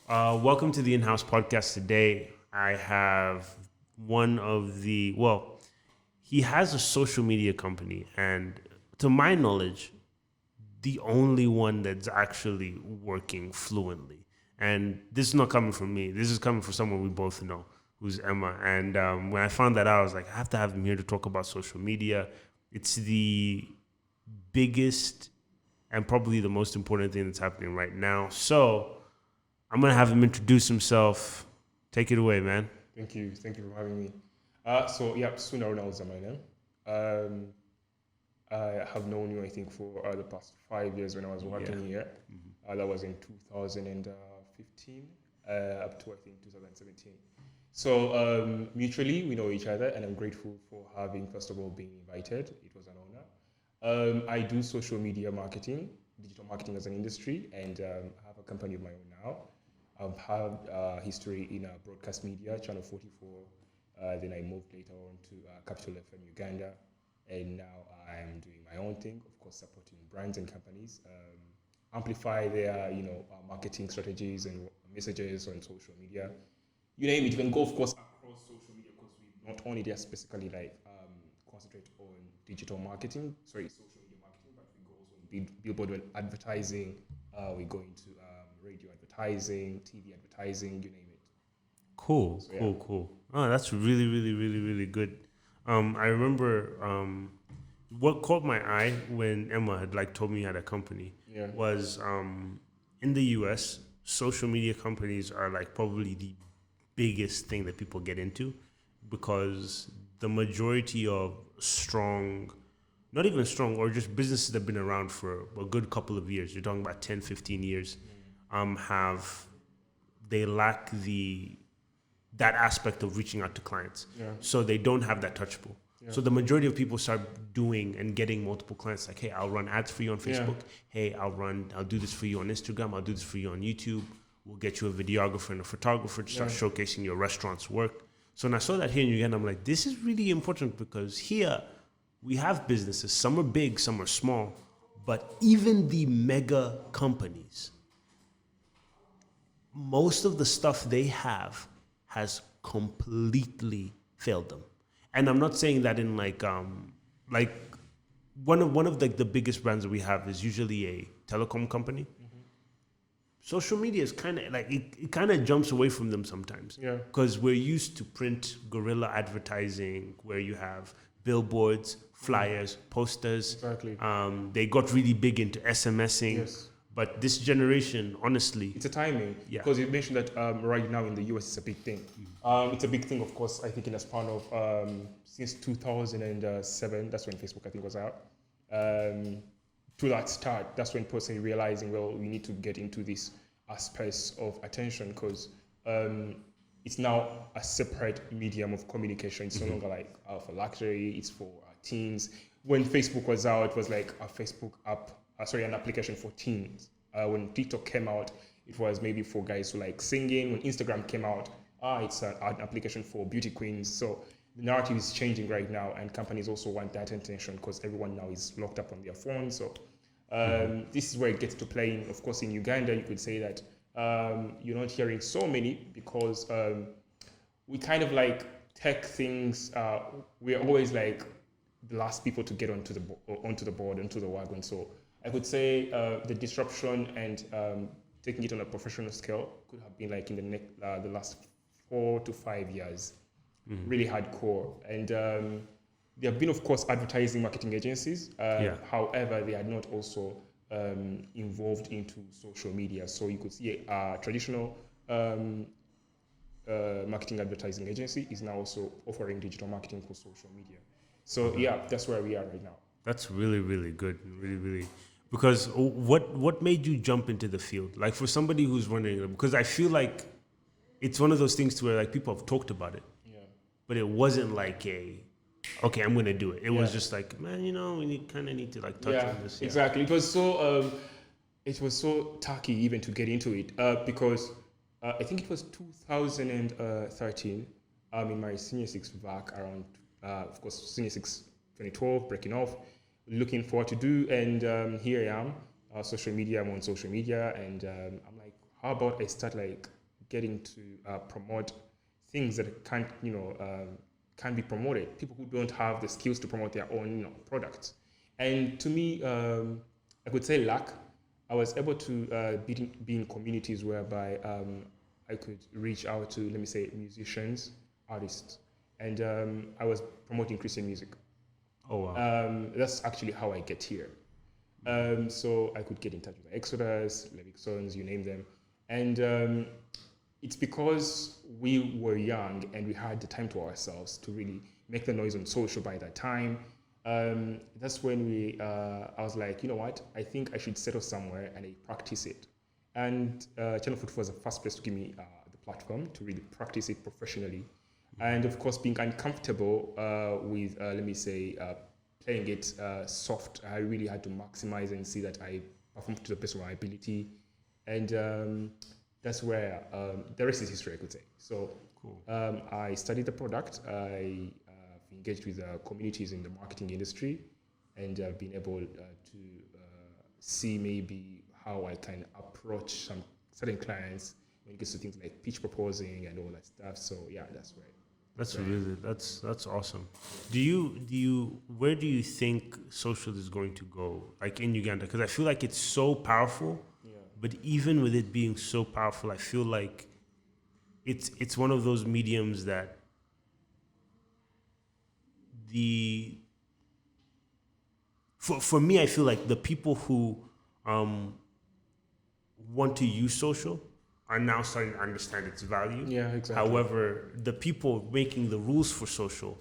Welcome to the In-House Podcast. Today, I have he has a social media company, and to my knowledge, the only one that's actually working fluently. And this is not coming from me. This is coming from someone we both know, who's Emma. And when I found that out, I was like, I have to have him here to talk about social media. It's the biggest and probably the most important thing that's happening right now. So I'm going to have him introduce himself. Take it away, man. Thank you for having me. Ssuna Ronald is my name. I have known you, I think, for the past 5 years when I was working here. Mm-hmm. That was in 2015 up to, I think, 2017. So mutually, we know each other, and I'm grateful for having, first of all, being invited. It was an honor. I do social media marketing, digital marketing as an industry, and I have a company of my own now. I've had history in broadcast media, Channel 44. Then I moved later on to Capital FM Uganda, and now I'm doing my own thing, of course, supporting brands and companies, amplify their marketing strategies and messages on social media. You name it, you can go, of course, across social media, because we not only just specifically concentrate on digital marketing, social media marketing, but we go also on billboard advertising. We go into radio advertising, TV advertising, you name it. Cool. Oh, that's really, really, really, really good. I remember what caught my eye when Emma had told me you had a company was in the US, social media companies are probably the biggest thing that people get into, because the majority of not even strong, or just businesses that have been around for a good couple of years, you're talking about 10, 15 years, they lack that aspect of reaching out to clients. So they don't have that touchable. So the majority of people start doing and getting multiple clients, like, hey, I'll run ads for you on Facebook. Hey, I'll do this for you on Instagram. I'll do this for you on YouTube. We'll get you a videographer and a photographer to start showcasing your restaurant's work. So when I saw that here in Uganda, I'm like, this is really important, because here we have businesses. Some are big, some are small, but even the mega companies, most of the stuff they have has completely failed them. And I'm not saying that in one of the biggest brands that we have is usually a telecom company. Mm-hmm. Social media is kind of it kind of jumps away from them sometimes. Because we're used to print guerrilla advertising, where you have billboards, flyers, posters. Exactly. They got really big into SMSing. Yes. But this generation, honestly... It's a timing. Because you mentioned that right now in the US, it's a big thing. It's a big thing, of course, I think in a span of... since 2007, that's when Facebook, I think, was out. To that start, that's when people started realizing, well, we need to get into this space of attention, because it's now a separate medium of communication. It's no longer for luxury, it's for teens. When Facebook was out, it was like a Facebook app, an application for teens. When TikTok came out, it was maybe for guys who like singing. When Instagram came out, it's an application for beauty queens. So the narrative is changing right now, and companies also want that attention, because everyone now is locked up on their phones. So this is where it gets to play. Of course, in Uganda, you could say that you're not hearing so many, because we kind of tech things. We're always the last people to get onto the wagon. So I could say the disruption and taking it on a professional scale could have been in the last 4 to 5 years, really hardcore. And there have been, of course, advertising marketing agencies. However, they are not also involved into social media. So you could see a traditional marketing advertising agency is now also offering digital marketing for social media. So that's where we are right now. That's really, really good. Really, really. Because what made you jump into the field? For somebody who's wondering, because I feel like it's one of those things to where people have talked about it, but it wasn't okay, I'm going to do it. It was just man, we need to touch on this. Exactly. It was so tacky even to get into it, because I think it was 2013, in my senior 6 VAC around, of course, senior 6 2012, breaking off, looking forward to do, and here I am, I'm on social media, and I'm like, how about I start getting to promote things that can't, can be promoted. People who don't have the skills to promote their own, products. And to me, I could say luck. I was able to be in communities whereby I could reach out to, let me say, musicians, artists, and I was promoting Christian music. Oh wow! That's actually how I get here. So I could get in touch with Exodus, Levicksons, you name them, and it's because we were young and we had the time to ourselves to really make the noise on social by that time. That's when I was like, you know what, I think I should settle somewhere and I practice it. And Channel 44 was the first place to give me the platform to really practice it professionally. And of course, being uncomfortable with, let me say, playing it soft, I really had to maximize and see that I performed to the best of my ability. And that's where the rest is history, I could say. So cool. I studied the product. I engaged with communities in the marketing industry, and I've been able to see maybe how I can approach some certain clients when it gets to things like pitch proposing and all that stuff. So yeah, that's where. That's awesome. Where do you think social is going to go, like in Uganda? Because I feel like it's so powerful. Yeah. But even with it being so powerful, I feel like it's one of those mediums that for me, I feel like the people who want to use social are now starting to understand its value. Yeah, exactly. However, the people making the rules for social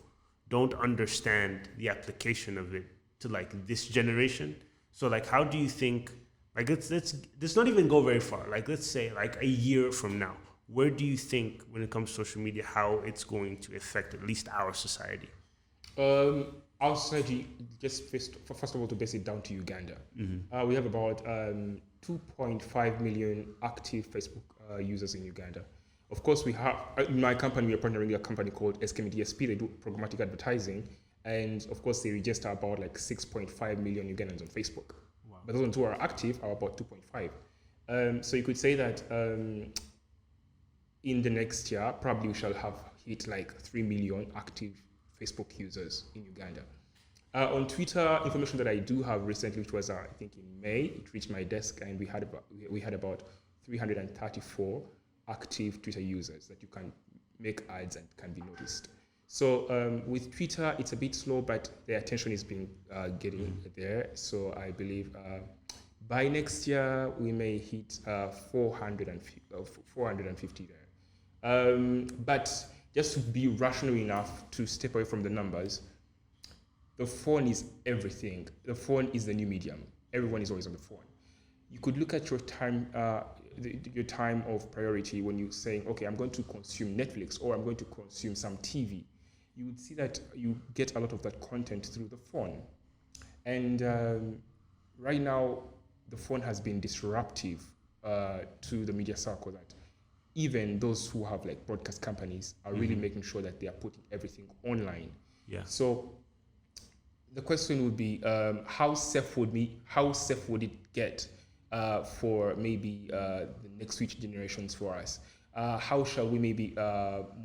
don't understand the application of it to like this generation. So like, how do you think, like let's not even go very far. Like let's say like a year from now, where do you think when it comes to social media, how it's going to affect at least our society? Our society, just first of all, to base it down to Uganda, we have about 2.5 million active Facebook users in Uganda. Of course, we have, in my company, we are partnering with a company called 𝐥𝐸𝐬. They do programmatic advertising. And of course, they register about like 6.5 million Ugandans on Facebook. Wow. But those ones who are active are about 2.5. So you could say that in the next year, probably we shall have hit like 3 million active Facebook users in Uganda. On Twitter, information that I do have recently, which was I think in May, it reached my desk, and we had about 334 active Twitter users that you can make ads and can be noticed. So with Twitter, it's a bit slow, but the attention is being getting there. So I believe by next year we may hit 450 there. But just to be rational enough to step away from the numbers, the phone is everything. The phone is the new medium. Everyone is always on the phone. You could look at your time, your time of priority when you're saying, okay, I'm going to consume Netflix or I'm going to consume some TV. You would see that you get a lot of that content through the phone. And right now, the phone has been disruptive to the media circle, that even those who have like broadcast companies are really making sure that they are putting everything online. Yeah. So the question would be, how safe would it get for maybe the next future generations for us? How shall we maybe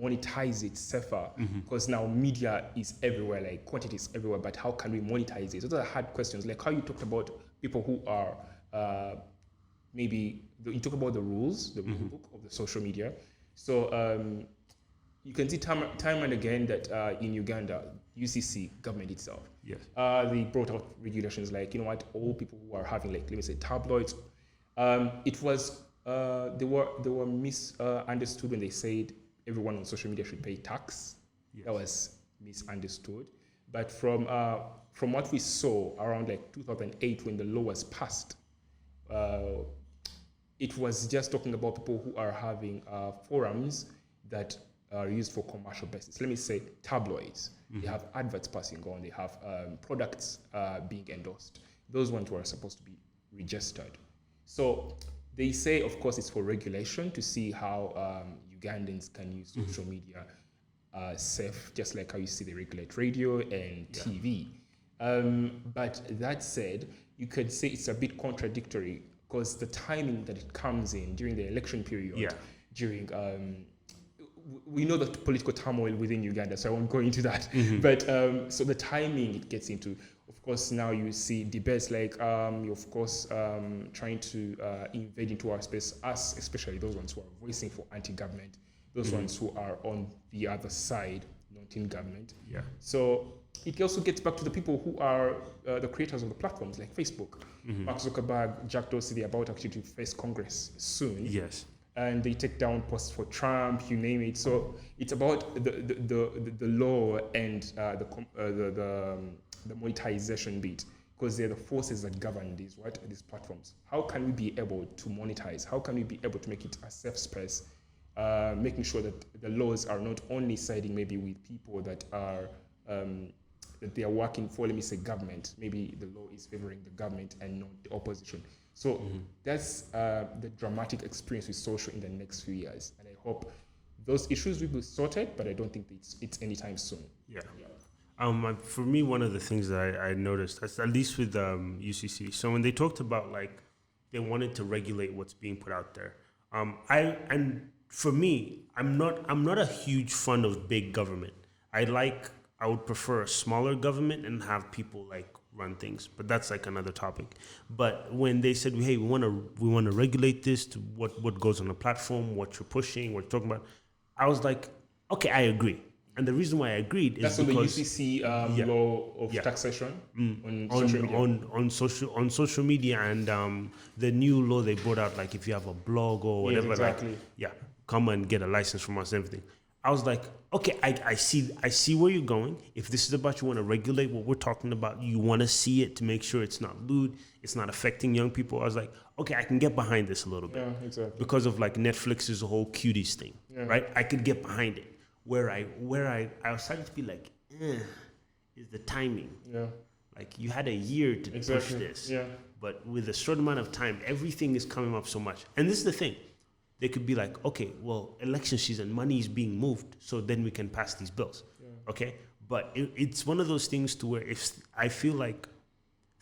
monetize it safer? Because now media is everywhere, like quantity is everywhere, but how can we monetize it? Those are hard questions, like how you talked about people who are maybe, you talk about the rules, the rule book of the social media. So you can see time and again that in Uganda, UCC, government itself, yes, they brought out regulations like, you know what, all people who are having, like, let me say, tabloids, it was, they were misunderstood when they said everyone on social media should pay tax. Yes. That was misunderstood. But from what we saw around like 2008 when the law was passed, it was just talking about people who are having forums that are used for commercial basis. Let me say tabloids. They have adverts passing on. They have products being endorsed. Those ones were supposed to be registered. So they say, of course, it's for regulation to see how Ugandans can use social media safe, just like how you see they regulate radio and TV. But that said, you could say it's a bit contradictory because the timing that it comes in during the election period, during we know the political turmoil within Uganda, so I won't go into that. But so the timing it gets into, of course, now you see debates like, of course, trying to invade into our space, us, especially those ones who are voicing for anti-government, those ones who are on the other side, not in government. Yeah. So it also gets back to the people who are the creators of the platforms like Facebook. Mark Zuckerberg, Jack Dorsey, they're about actually to face Congress soon. Yes. And they take down posts for Trump, you name it. So it's about the law and the monetization bit, because they're the forces that govern these platforms. How can we be able to monetize? How can we be able to make it a safe space, making sure that the laws are not only siding maybe with people that are that they are working for, let me say, government. Maybe the law is favoring the government and not the opposition. So that's the dramatic experience with social in the next few years. And I hope those issues will be sorted, but I don't think it's anytime soon. Yeah. For me, one of the things that I noticed, at least with UCC, so when they talked about like they wanted to regulate what's being put out there, for me, I'm not a huge fan of big government. I would prefer a smaller government and have people like run things, but that's like another topic. But when they said, hey, we want to regulate this to what goes on the platform, what you're pushing, what you're talking about, I was like, okay, I agree. And the reason why I agreed is that's because the UCC law of taxation on social media and the new law they brought out, like if you have a blog or whatever, exactly. Come and get a license from us and everything. I was like, okay, I see where you're going. If this is about you want to regulate what we're talking about, you want to see it to make sure it's not lewd, it's not affecting young people. I was like, okay, I can get behind this a little bit. Yeah, exactly. Because of like Netflix's whole cuties thing, right? I could get behind it. Where I was starting to be like, is the timing. Yeah. Like you had a year to push this. Yeah. But with a short amount of time, everything is coming up so much. And this is the thing. They could be like, okay, well, election season, money is being moved, so then we can pass these bills. Yeah. Okay? But it's one of those things to where if I feel like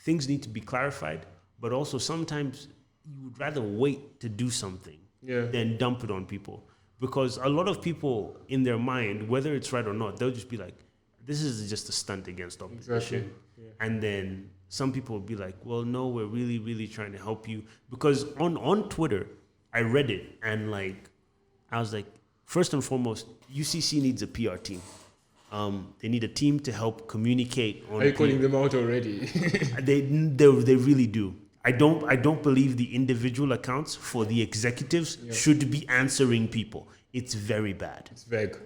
things need to be clarified, but also sometimes you would rather wait to do something than dump it on people. Because a lot of people in their mind, whether it's right or not, they'll just be like, this is just a stunt against opposition. Exactly. Yeah. And then some people will be like, well, no, we're really, really trying to help you. Because on Twitter, I read it and like, I was like, first and foremost, UCC needs a PR team. They need a team to help communicate. Are you calling them out already? They really do. I don't believe the individual accounts for the executives should be answering people. It's very bad. It's vague.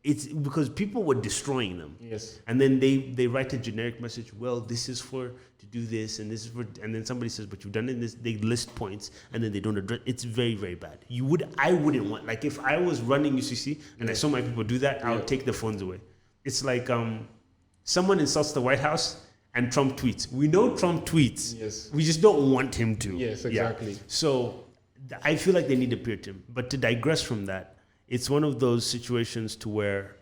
It's because people were destroying them. Yes. And then they write a generic message. Well, this is to do this, and this is for, and then somebody says, but you've done it in this. They list points, and then they don't address. It's very, very bad. I wouldn't want, like if I was running UCC and I saw my people do that, I would take the phones away. It's like someone insults the White House and Trump tweets. We know Trump tweets. Yes. We just don't want him to. Yes, exactly. Yeah. So I feel like they need a peer team. But to digress from that, it's one of those situations to where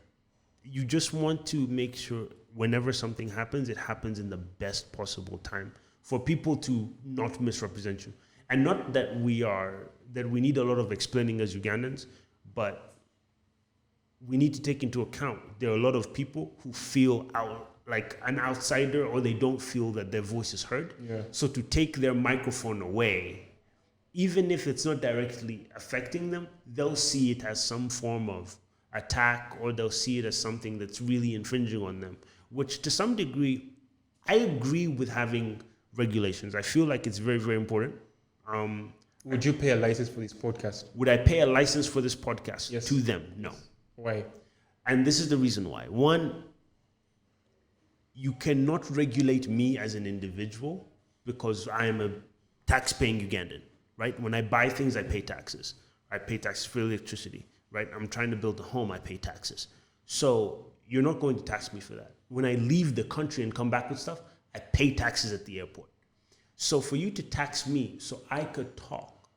you just want to make sure whenever something happens, it happens in the best possible time for people to not misrepresent you. And not that we need a lot of explaining as Ugandans, but we need to take into account there are a lot of people who feel like an outsider, or they don't feel that their voice is heard. Yeah. So to take their microphone away, even if it's not directly affecting them, they'll see it as some form of attack, or they'll see it as something that's really infringing on them, which to some degree, I agree with having regulations. I feel like it's very, very important. Would you pay a license for this podcast? Would I pay a license for this podcast? Yes. To them? No. Why? And this is the reason why. One, you cannot regulate me as an individual because I am a tax-paying Ugandan, right? When I buy things, I pay taxes. I pay taxes for electricity, right? I'm trying to build a home, I pay taxes. So you're not going to tax me for that. When I leave the country and come back with stuff, I pay taxes at the airport. So for you to tax me so I could talk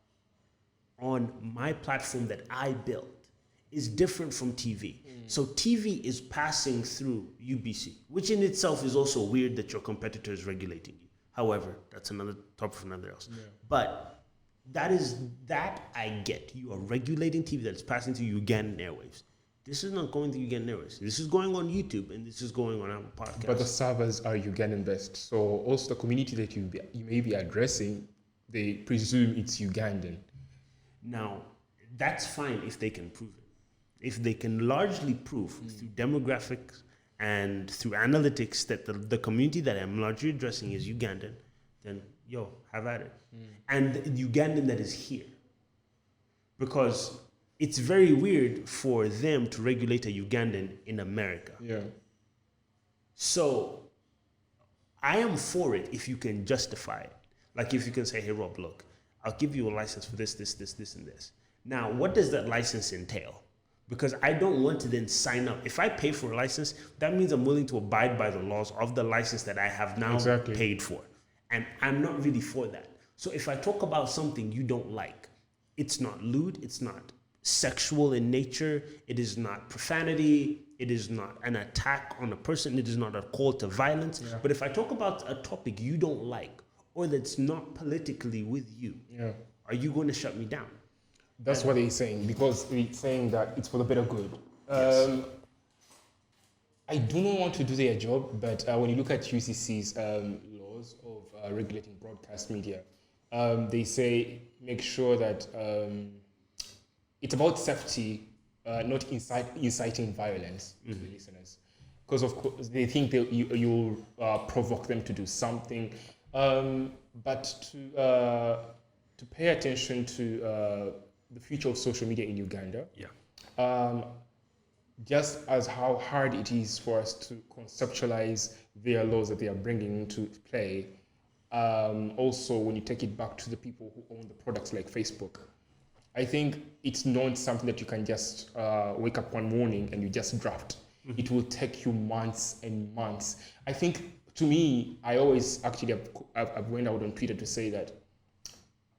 on my platform that I built is different from TV. So TV is passing through UBC, which in itself is also weird that your competitor is regulating you. However, that's another topic for another else. Yeah. But that I get. You are regulating TV that's passing through Ugandan airwaves. This is not going to Ugandan airwaves. This is going on YouTube, and this is going on our podcast. But the servers are Ugandan based, so also the community that you may be addressing, they presume it's Ugandan. Now, that's fine if they can prove it. If they can largely prove through demographics and through analytics that the community that I'm largely addressing is Ugandan, then have at it. And the Ugandan that is here. Because it's very weird for them to regulate a Ugandan in America. Yeah. So I am for it if you can justify it. Like if you can say, hey, Rob, look, I'll give you a license for this, and this. Now, what does that license entail? Because I don't want to then sign up. If I pay for a license, that means I'm willing to abide by the laws of the license that I have now paid for. And I'm not really for that. So if I talk about something you don't like, it's not lewd, it's not sexual in nature, it is not profanity, it is not an attack on a person, it is not a call to violence. Yeah. But if I talk about a topic you don't like or that's not politically with you, are you going to shut me down? That's what he's saying, because he's saying that it's for the better good. Yes. I do not want to do their job, but when you look at UCC's laws of regulating broadcast media, they say make sure that it's about safety, not inciting violence to the listeners. Because of course they think you'll provoke them to do something, but to pay attention to the future of social media in Uganda. Just as how hard it is for us to conceptualize their laws that they are bringing into play. Also, when you take it back to the people who own the products like Facebook, I think it's not something that you can just wake up one morning and you just draft. It will take you months and months. I think, to me, I always actually I've went out on Twitter to say that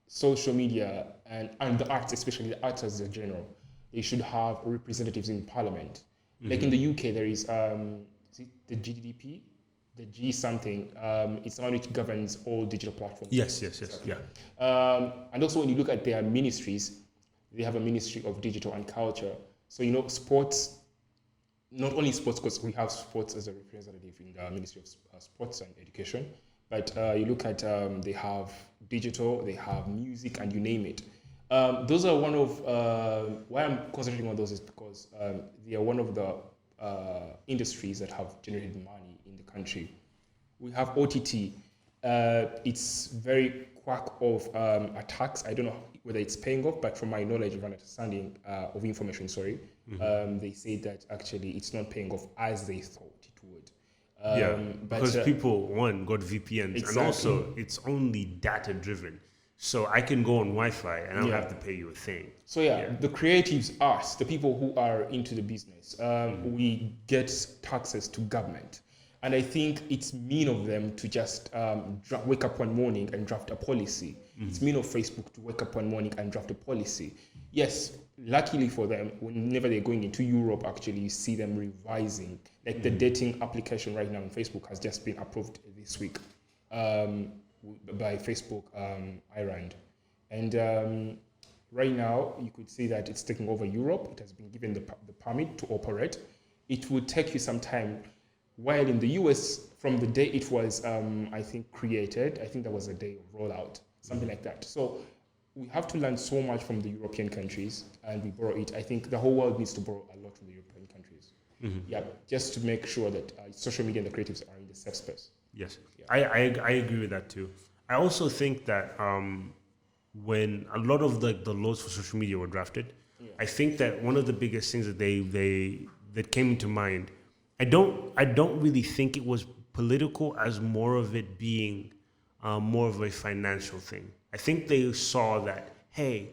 social media and the arts, especially the arts as a general, they should have representatives in parliament. Like in the UK, there is the GDP, the G something. It's the one which governs all digital platforms. Yes. And also when you look at their ministries, they have a Ministry of Digital and Culture. So, sports, not only sports, because we have sports as a representative in the Ministry of Sports and Education, but you look at, they have digital, they have music, and you name it. Those are one of, why I'm concentrating on those is because they are one of the industries that have generated money in the country. We have OTT. It's very quack of attacks. I don't know whether it's paying off, but from my knowledge of understanding of information, they say that actually it's not paying off as they thought it would. Because people, got VPNs, exactly. And also it's only data driven. So I can go on Wi-Fi and I don't have to pay you a thing. So the creatives, us, the people who are into the business, we get taxes to government. And I think it's mean of them to just wake up one morning and draft a policy. It's mean of Facebook to wake up one morning and draft a policy. Yes, luckily for them, whenever they're going into Europe, actually, you see them revising. Like the dating application right now on Facebook has just been approved this week by Facebook Ireland. And right now, you could see that it's taking over Europe. It has been given the permit to operate. It would take you some time. While in the US, from the day it was, I think, created, I think there was a day of rollout, something like that. So we have to learn so much from the European countries, and we borrow it. I think the whole world needs to borrow a lot from the European countries. Just to make sure that social media and the creatives are in the safe space. Yes, I agree with that too. I also think that when a lot of the laws for social media were drafted, I think that one of the biggest things that that came to mind, I don't really think it was political as more of it being more of a financial thing. I think they saw that, hey,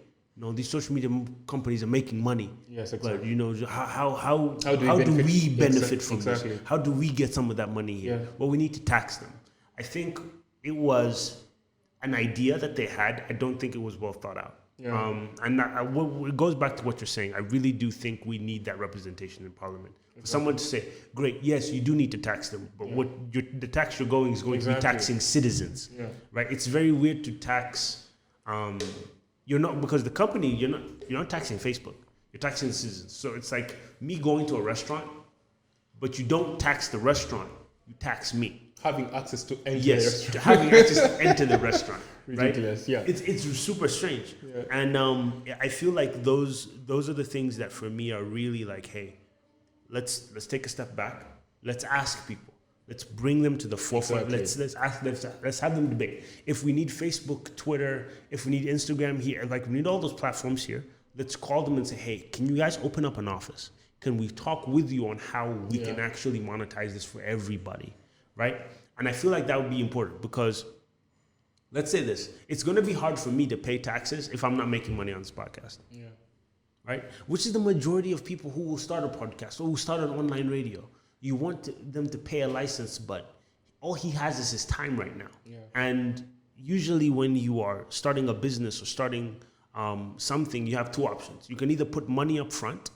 these social media companies are making money. Yes, exactly. But how do we benefit from this? How do we get some of that money here? Well, we need to tax them. I think it was an idea that they had. I don't think it was well thought out. It goes back to what you're saying. I really do think we need that representation in Parliament. For someone to say, great, yes, you do need to tax them, but the tax you're going is going to be taxing citizens, right? It's very weird to tax You're not, because the company, you're not taxing Facebook. You're taxing the citizens. So it's like me going to a restaurant, but you don't tax the restaurant. You tax me. Having access to enter yes, the restaurant. having access to enter the restaurant. Ridiculous, right? yeah. It's super strange. Yeah. And I feel like those are the things that for me are really like, hey, let's take a step back. Let's ask people. Let's bring them to the forefront. Exactly. Let's have them debate. If we need Facebook, Twitter, if we need Instagram here, like we need all those platforms here, let's call them and say, hey, can you guys open up an office? Can we talk with you on how we can actually monetize this for everybody, right? And I feel like that would be important because let's say this, it's going to be hard for me to pay taxes if I'm not making money on this podcast. Yeah. Right? Which is the majority of people who will start a podcast or who start an online radio. You want them to pay a license, but all he has is his time right now. Yeah. And usually when you are starting a business or starting something, you have two options. You can either put money up front,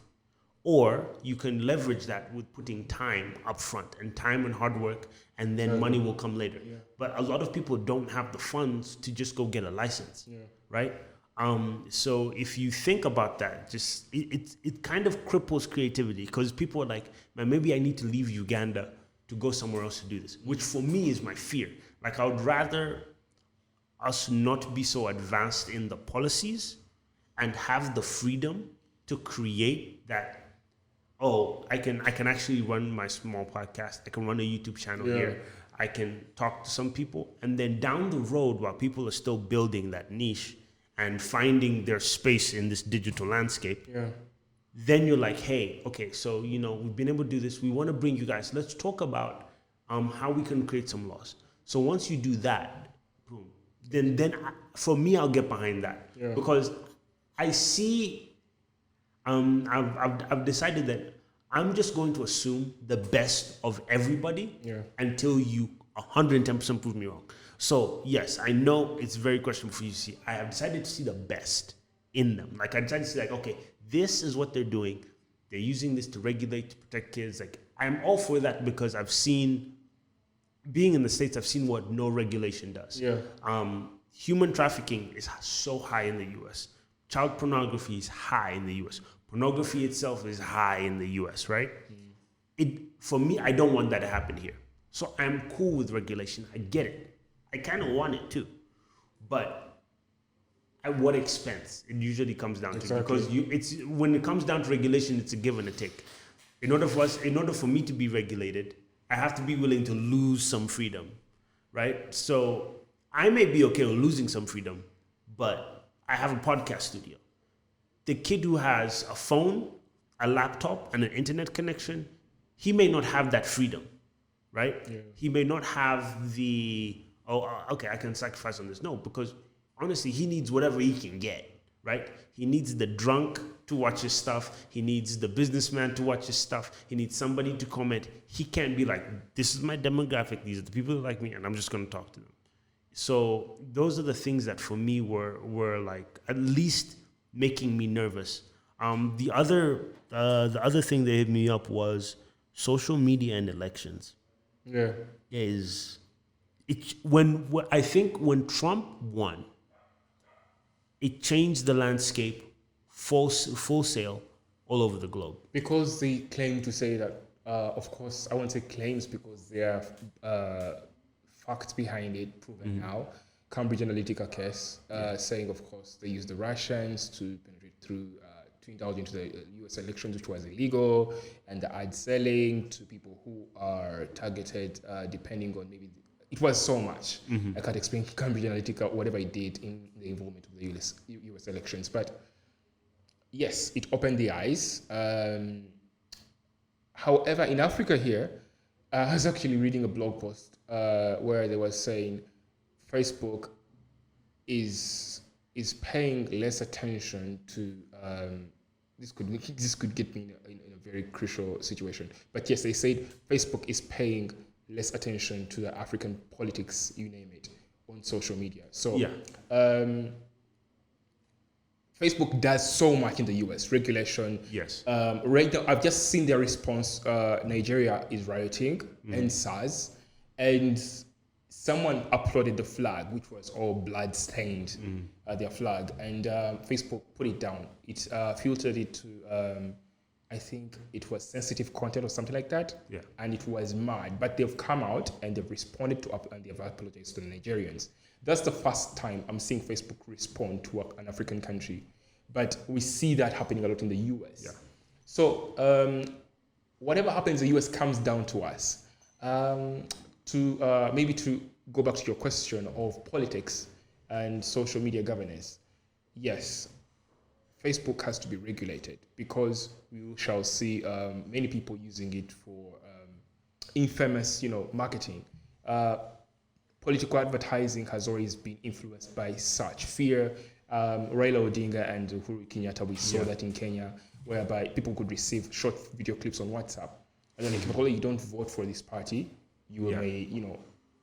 or you can leverage that with putting time up front and time and hard work, and then money will come later. Yeah. But a lot of people don't have the funds to just go get a license, right? So if you think about that, just it kind of cripples creativity because people are like, man, maybe I need to leave Uganda to go somewhere else to do this, which for me is my fear. Like I would rather us not be so advanced in the policies and have the freedom to create that. Oh, I can actually run my small podcast. I can run a YouTube channel here. I can talk to some people. And then down the road, while people are still building that niche and finding their space in this digital landscape, then you're like, hey, okay, so, we've been able to do this. We want to bring you guys. Let's talk about how we can create some laws. So once you do that, boom, then for me, I'll get behind that. Yeah. Because I see... I've decided that I'm just going to assume the best of everybody until you 110% prove me wrong. So yes, I know it's very questionable for you to see. I have decided to see the best in them. Like I decided to see, like, okay, this is what they're doing. They're using this to regulate, to protect kids. Like I'm all for that because I've seen, being in the States, I've seen what no regulation does. Yeah. Human trafficking is so high in the U.S. Child pornography is high in the U.S. Pornography itself is high in the U.S., right? For me, I don't want that to happen here. So I'm cool with regulation. I get it. I kind of want it too. But at what expense? It usually comes down to. Because when it comes down to regulation, it's a give and a take. In order for me to be regulated, I have to be willing to lose some freedom, right? So I may be okay with losing some freedom, but I have a podcast studio. The kid who has a phone, a laptop, and an internet connection, he may not have that freedom, right? Yeah. He may not have the, okay, I can sacrifice on this. No, because honestly, he needs whatever he can get, right? He needs the drunk to watch his stuff. He needs the businessman to watch his stuff. He needs somebody to comment. He can't be like, this is my demographic. These are the people who like me, and I'm just going to talk to them. So those are the things that for me were like at least making me nervous. The other thing that hit me up was social media and elections. Yeah, I think when Trump won, it changed the landscape full sail all over the globe. Because they claim to say that, of course, I won't say claims because they are facts behind it, proven now. Cambridge Analytica case, saying, of course, they used the Russians to penetrate through, to indulge into the US elections, which was illegal, and the ad selling to people who are targeted, depending on maybe, it was so much. I can't explain Cambridge Analytica, whatever it did in the involvement of the US elections. But yes, it opened the eyes. However, in Africa here, I was actually reading a blog post where they were saying Facebook is paying less attention to this could get me in a very crucial situation. But yes, they said Facebook is paying less attention to the African politics, you name it, on social media. So Facebook does so much in the US regulation. Yes. Right now, I've just seen their response. Nigeria is rioting and SARS, and someone uploaded the flag, which was all blood stained, their flag, and Facebook put it down. It filtered it to, I think it was sensitive content or something like that. Yeah. And it was mad. But they've come out and they've responded to and they've apologized to the Nigerians. That's the first time I'm seeing Facebook respond to an African country. But we see that happening a lot in the US. Yeah. So whatever happens in the US comes down to us. Maybe to go back to your question of politics and social media governance, yes, Facebook has to be regulated because we shall see many people using it for infamous, marketing. Political advertising has always been influenced by such fear. Raila Odinga and Uhuru Kenyatta, we saw that in Kenya, whereby people could receive short video clips on WhatsApp. And then if you don't vote for this party, you may,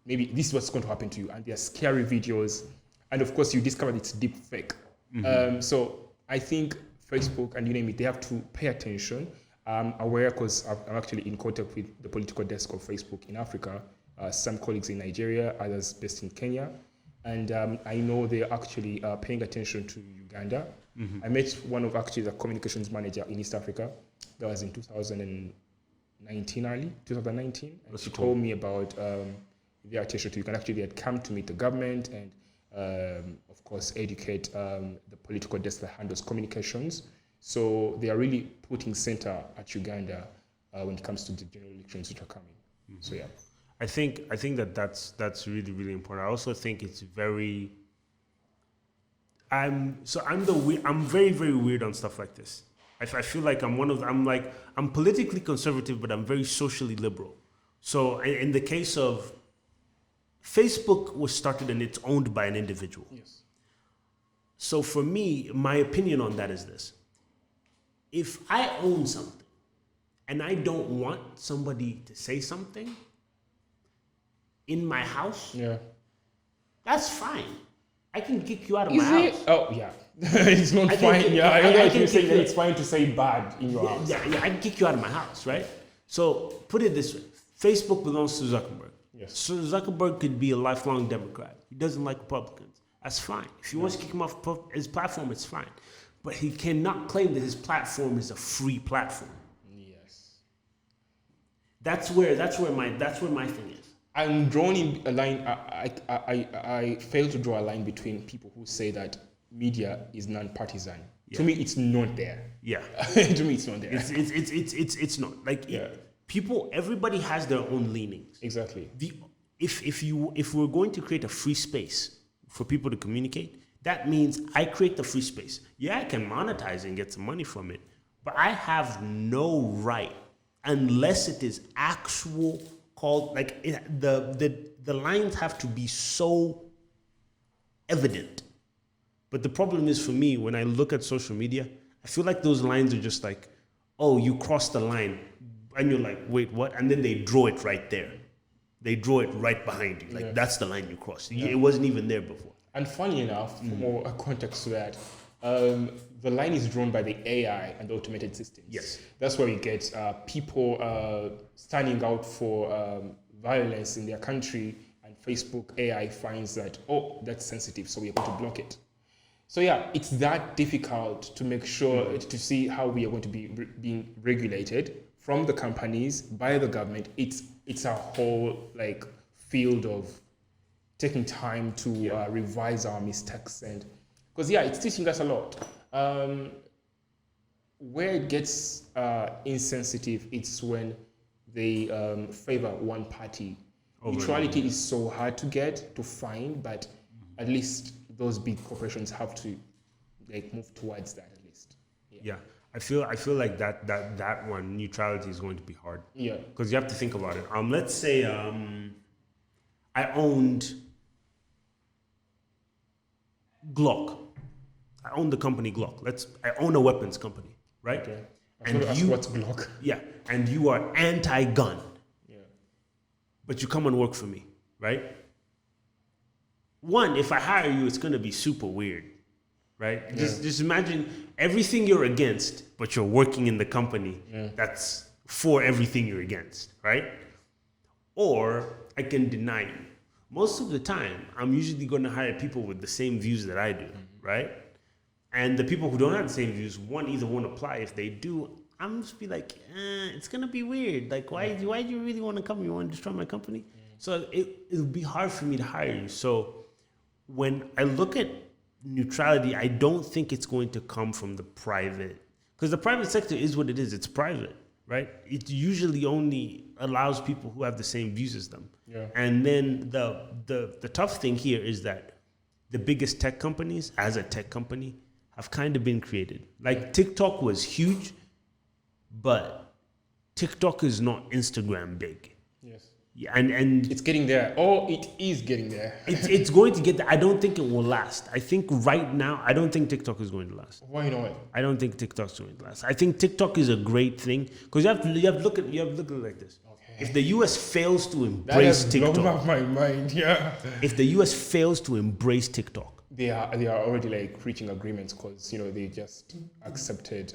maybe this is what's going to happen to you. And there are scary videos. And of course, you discover it's deep fake. So I think Facebook and you name it, they have to pay attention. I'm aware because I'm actually in contact with the political desk of Facebook in Africa, some colleagues in Nigeria, others based in Kenya. And I know they're actually paying attention to Uganda. I met one of actually the communications manager in East Africa. That was in 2019. And she told me about their attention to Uganda. Actually, they had come to meet the government and, of course, educate the political desk that handles communications. So they are really putting center at Uganda when it comes to the general elections which are coming. So yeah. I think that's really, really important. I also think it's very. I'm very, very weird on stuff like this. I feel like I'm politically conservative, but I'm very socially liberal. So in the case of Facebook was started and it's owned by an individual. Yes. So for me, my opinion on that is this. If I own something and I don't want somebody to say something in my house, that's fine. I can kick you out of my house. Oh, yeah. It's not fine. I know you're saying that it's fine to say bad in your house. Yeah, I can kick you out of my house, right? So put it this way. Facebook belongs to Zuckerberg. Yes. So Zuckerberg could be a lifelong Democrat. He doesn't like Republicans. That's fine. If he wants to kick him off his platform, it's fine. But he cannot claim that his platform is a free platform. Yes. That's where my thing is. I'm drawing a line. I fail to draw a line between people who say that media is non-partisan. Yeah. To me, it's not there. Yeah. To me, it's not there. It's not like everybody has their own leanings. Exactly. If we're going to create a free space for people to communicate, that means I create the free space. Yeah, I can monetize and get some money from it, but I have no right unless it is actual. Called like the lines have to be so evident. But the problem is for me, when I look at social media, I feel like those lines are just like, oh, you crossed the line. And you're like, wait, what? And then they draw it right there. They draw it right behind you. Like, that's the line you crossed. It wasn't even there before. And funny enough, for more context to that, the line is drawn by the AI and the automated systems. Yes. That's where you get people standing out for violence in their country, and Facebook AI finds that, oh, that's sensitive, so we're going to block it. So yeah, it's that difficult to make sure, to see how we are going to be being regulated from the companies, by the government. It's a whole field of taking time to revise our mistakes, and because it's teaching us a lot. Where it gets insensitive, it's when they favor one party. Neutrality is so hard to find, but at least those big corporations have to move towards that at least. Yeah. I feel like that one, neutrality, is going to be hard. Yeah. Because you have to think about it. Let's say I owned Glock. I own the company Glock. I own a weapons company, right? Okay. And what's Glock? Yeah. And you are anti-gun. Yeah. But you come and work for me, right? One, if I hire you, it's going to be super weird, right? Yeah. Just imagine everything you're against, but you're working in the company that's for everything you're against, right? Or I can deny you. most of the time, I'm usually going to hire people with the same views that I do, right? And the people who don't have the same views, either won't apply. If they do, I'm just be like, it's going to be weird. Like, why do you really want to come? You want to destroy my company? So it'll be hard for me to hire you. So when I look at neutrality, I don't think it's going to come from the private, because the private sector is what it is. It's private, right? It usually only allows people who have the same views as them. Yeah. And then the tough thing here is that the biggest tech companies, as a tech company, have kind of been created. Like TikTok was huge, but TikTok is not Instagram big. Yes. Yeah, and it's getting there. Oh, it is getting there. it's going to get there. I don't think it will last. I think right now, I don't think TikTok is going to last. Why not? I don't think TikTok's going to last. I think TikTok is a great thing, because you have to look at it like this. Okay. If the US fails to embrace TikTok, blown up my mind. Yeah. If the US fails to embrace TikTok, they are already like reaching agreements, because they just accepted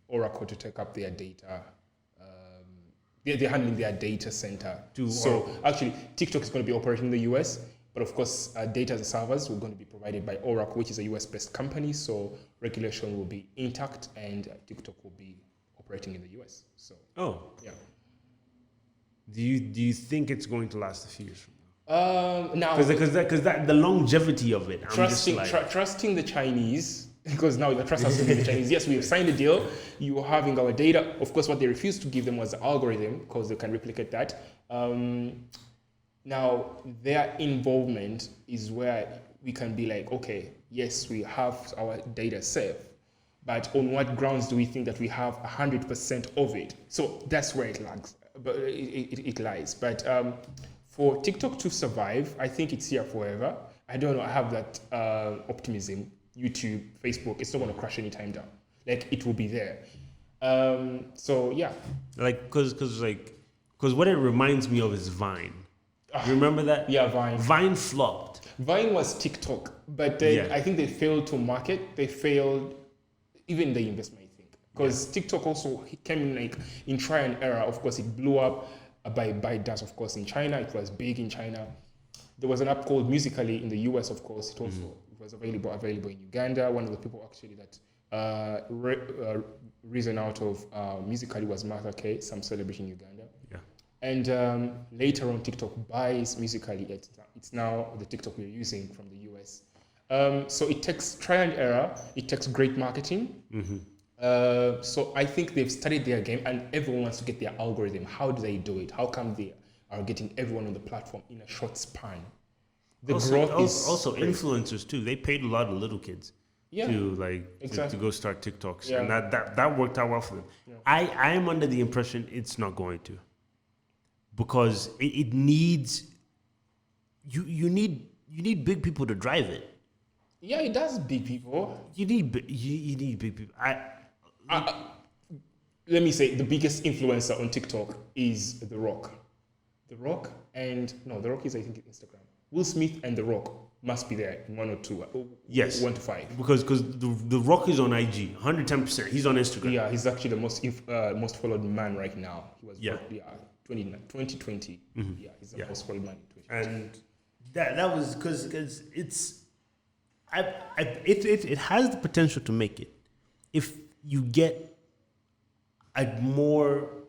Oracle to take up their data. They're handling their data center. So actually, TikTok is going to be operating in the US, but of course, data servers are going to be provided by Oracle, which is a US-based company. So regulation will be intact, and TikTok will be operating in the US. So yeah. Do you think it's going to last a few years from now? Because the longevity of it, trusting the Chinese. Because now the trust has to be the Chinese. Yes, we have signed a deal. You are having our data. Of course, what they refused to give them was the algorithm, because they can replicate that. Now, their involvement is where we can be like, okay, yes, we have our data safe, but on what grounds do we think that we have 100% of it? So that's where it lags. But it lies. But for TikTok to survive, I think it's here forever. I don't know. I have that optimism. YouTube, Facebook, it's not going to crash anytime down. Like, it will be there. So yeah, like because what it reminds me of is Vine. You remember that? Yeah, Vine. Vine flopped. Vine was TikTok, but I think they failed to market. They failed even the investment, I think, because TikTok also came in like in try and error. Of course, it blew up by ByteDance, of course, in China. It was big in China. There was an app called Musical.ly in the US, of course. It also was available in Uganda. One of the people actually that risen out of Musical.ly was Martha K, some celebrity in Uganda. Yeah. And later on, TikTok buys Musical.ly. It's now the TikTok we're using from the US. So it takes try and error. It takes great marketing. So I think they've studied their game, and everyone wants to get their algorithm. How do they do it? How come they are getting everyone on the platform in a short span? The growth is also influencers too. They paid a lot of little kids to go start TikToks, and that worked out well for them. Yeah. I am under the impression it's not going to, because it needs you need big people to drive it. Yeah, it does big people. You need big people. Let me say the biggest influencer on TikTok is The Rock. The Rock is I think Instagram. Will Smith and The Rock must be there in 1 or 2. Yes. 1 to 5. Because the Rock is on IG, 110%. He's on Instagram. Yeah, he's actually the most followed man right now. He was 2020. Yeah, he's the most followed man in 2020. And that was because it's it has the potential to make it if you get a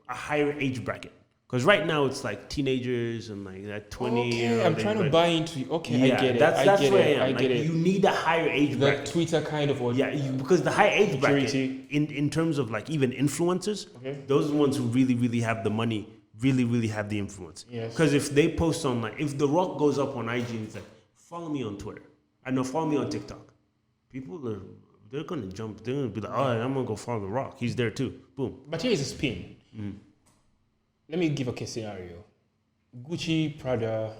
higher age bracket. Because right now it's like teenagers and like that 20. Okay, I'm trying to buy into. Okay, I get it. That's where I am. I get it. You need a higher age bracket. The Twitter kind of. Because the higher age bracket in terms of like even influencers, those are the ones who really, really have the money, really, really have the influence. Yes. Because if they post on like, if The Rock goes up on IG and it's like, follow me on Twitter, follow me on TikTok, they're gonna jump. They're gonna be like, all right, I'm gonna go follow The Rock. He's there too. Boom. But here is a spin. Let me give a case scenario. Gucci, Prada,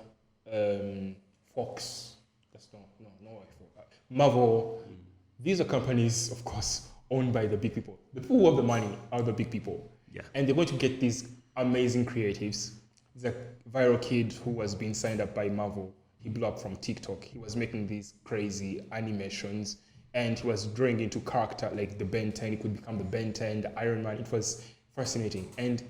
Fox. Marvel. These are companies, of course, owned by the big people. The people who have the money are the big people. Yeah. And they're going to get these amazing creatives. There's a viral kid who was being signed up by Marvel. He blew up from TikTok. He was making these crazy animations, and he was drawing into character like the Ben 10. He could become the Ben 10, the Iron Man. It was fascinating. And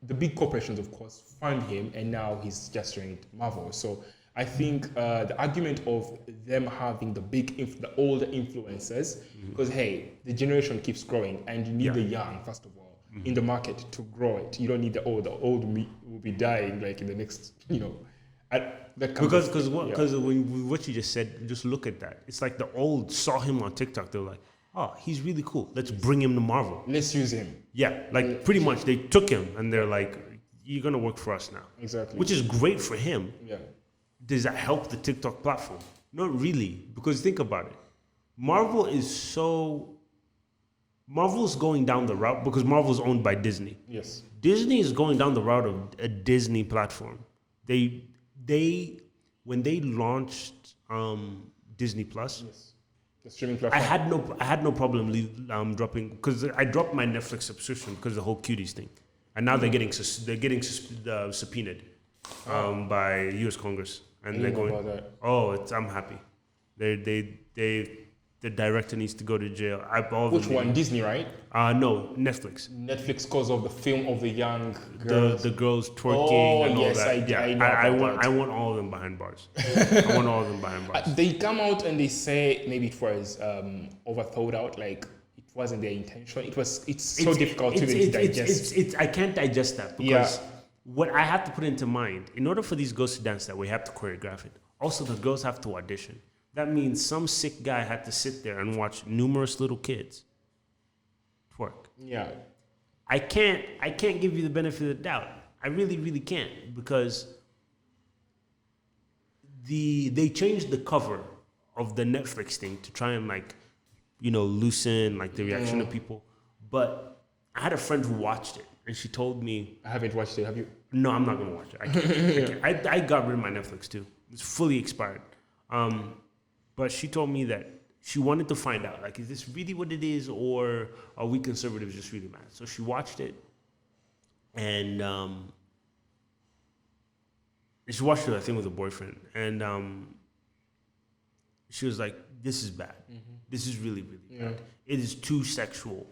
the big corporations, of course, fund him, and now he's just joined Marvel. So I think the argument of them having the older influencers, because hey, the generation keeps growing, and you need the young first of all in the market to grow it. You don't need the old. The old will be dying like in the next, Because what you just said, just look at that. It's like the old saw him on TikTok. They're like, oh, he's really cool. Let's bring him to Marvel. Let's use him. Yeah, like pretty much they took him and they're like, you're gonna work for us now. Exactly. Which is great for him. Yeah. Does that help the TikTok platform? Not really, because think about it. Marvel's going down the route because Marvel's owned by Disney. Yes. Disney is going down the route of a Disney platform. When they launched Disney Plus, the streaming platform. I had no problem dropping, because I dropped my Netflix subscription because of the whole cuties thing, and now they're getting subpoenaed by U.S. Congress, and they're going. I'm happy. The director needs to go to jail. Which one? Disney, right? No, Netflix. Netflix, because of the film of the young girls. The girls twerking and all yes, that. I want all of them behind bars. I want all of them behind bars. They come out and they say maybe it was overthought out, like it wasn't their intention. It's so difficult to digest. I can't digest that because what I have to put into mind, in order for these girls to dance that way, we have to choreograph it. Also, the girls have to audition. That means some sick guy had to sit there and watch numerous little kids twerk. Yeah. I can't give you the benefit of the doubt. I really, really can't, because they changed the cover of the Netflix thing to try and loosen the reaction of people. But I had a friend who watched it, and she told me, I haven't watched it. Have you? No, I'm not gonna watch it. I can't. I got rid of my Netflix too. It's fully expired. But she told me that she wanted to find out, is this really what it is, or are we conservatives just really mad? So she watched it, and she watched it, I think, with a boyfriend, and she was like, "This is bad. This is really, really bad. It is too sexual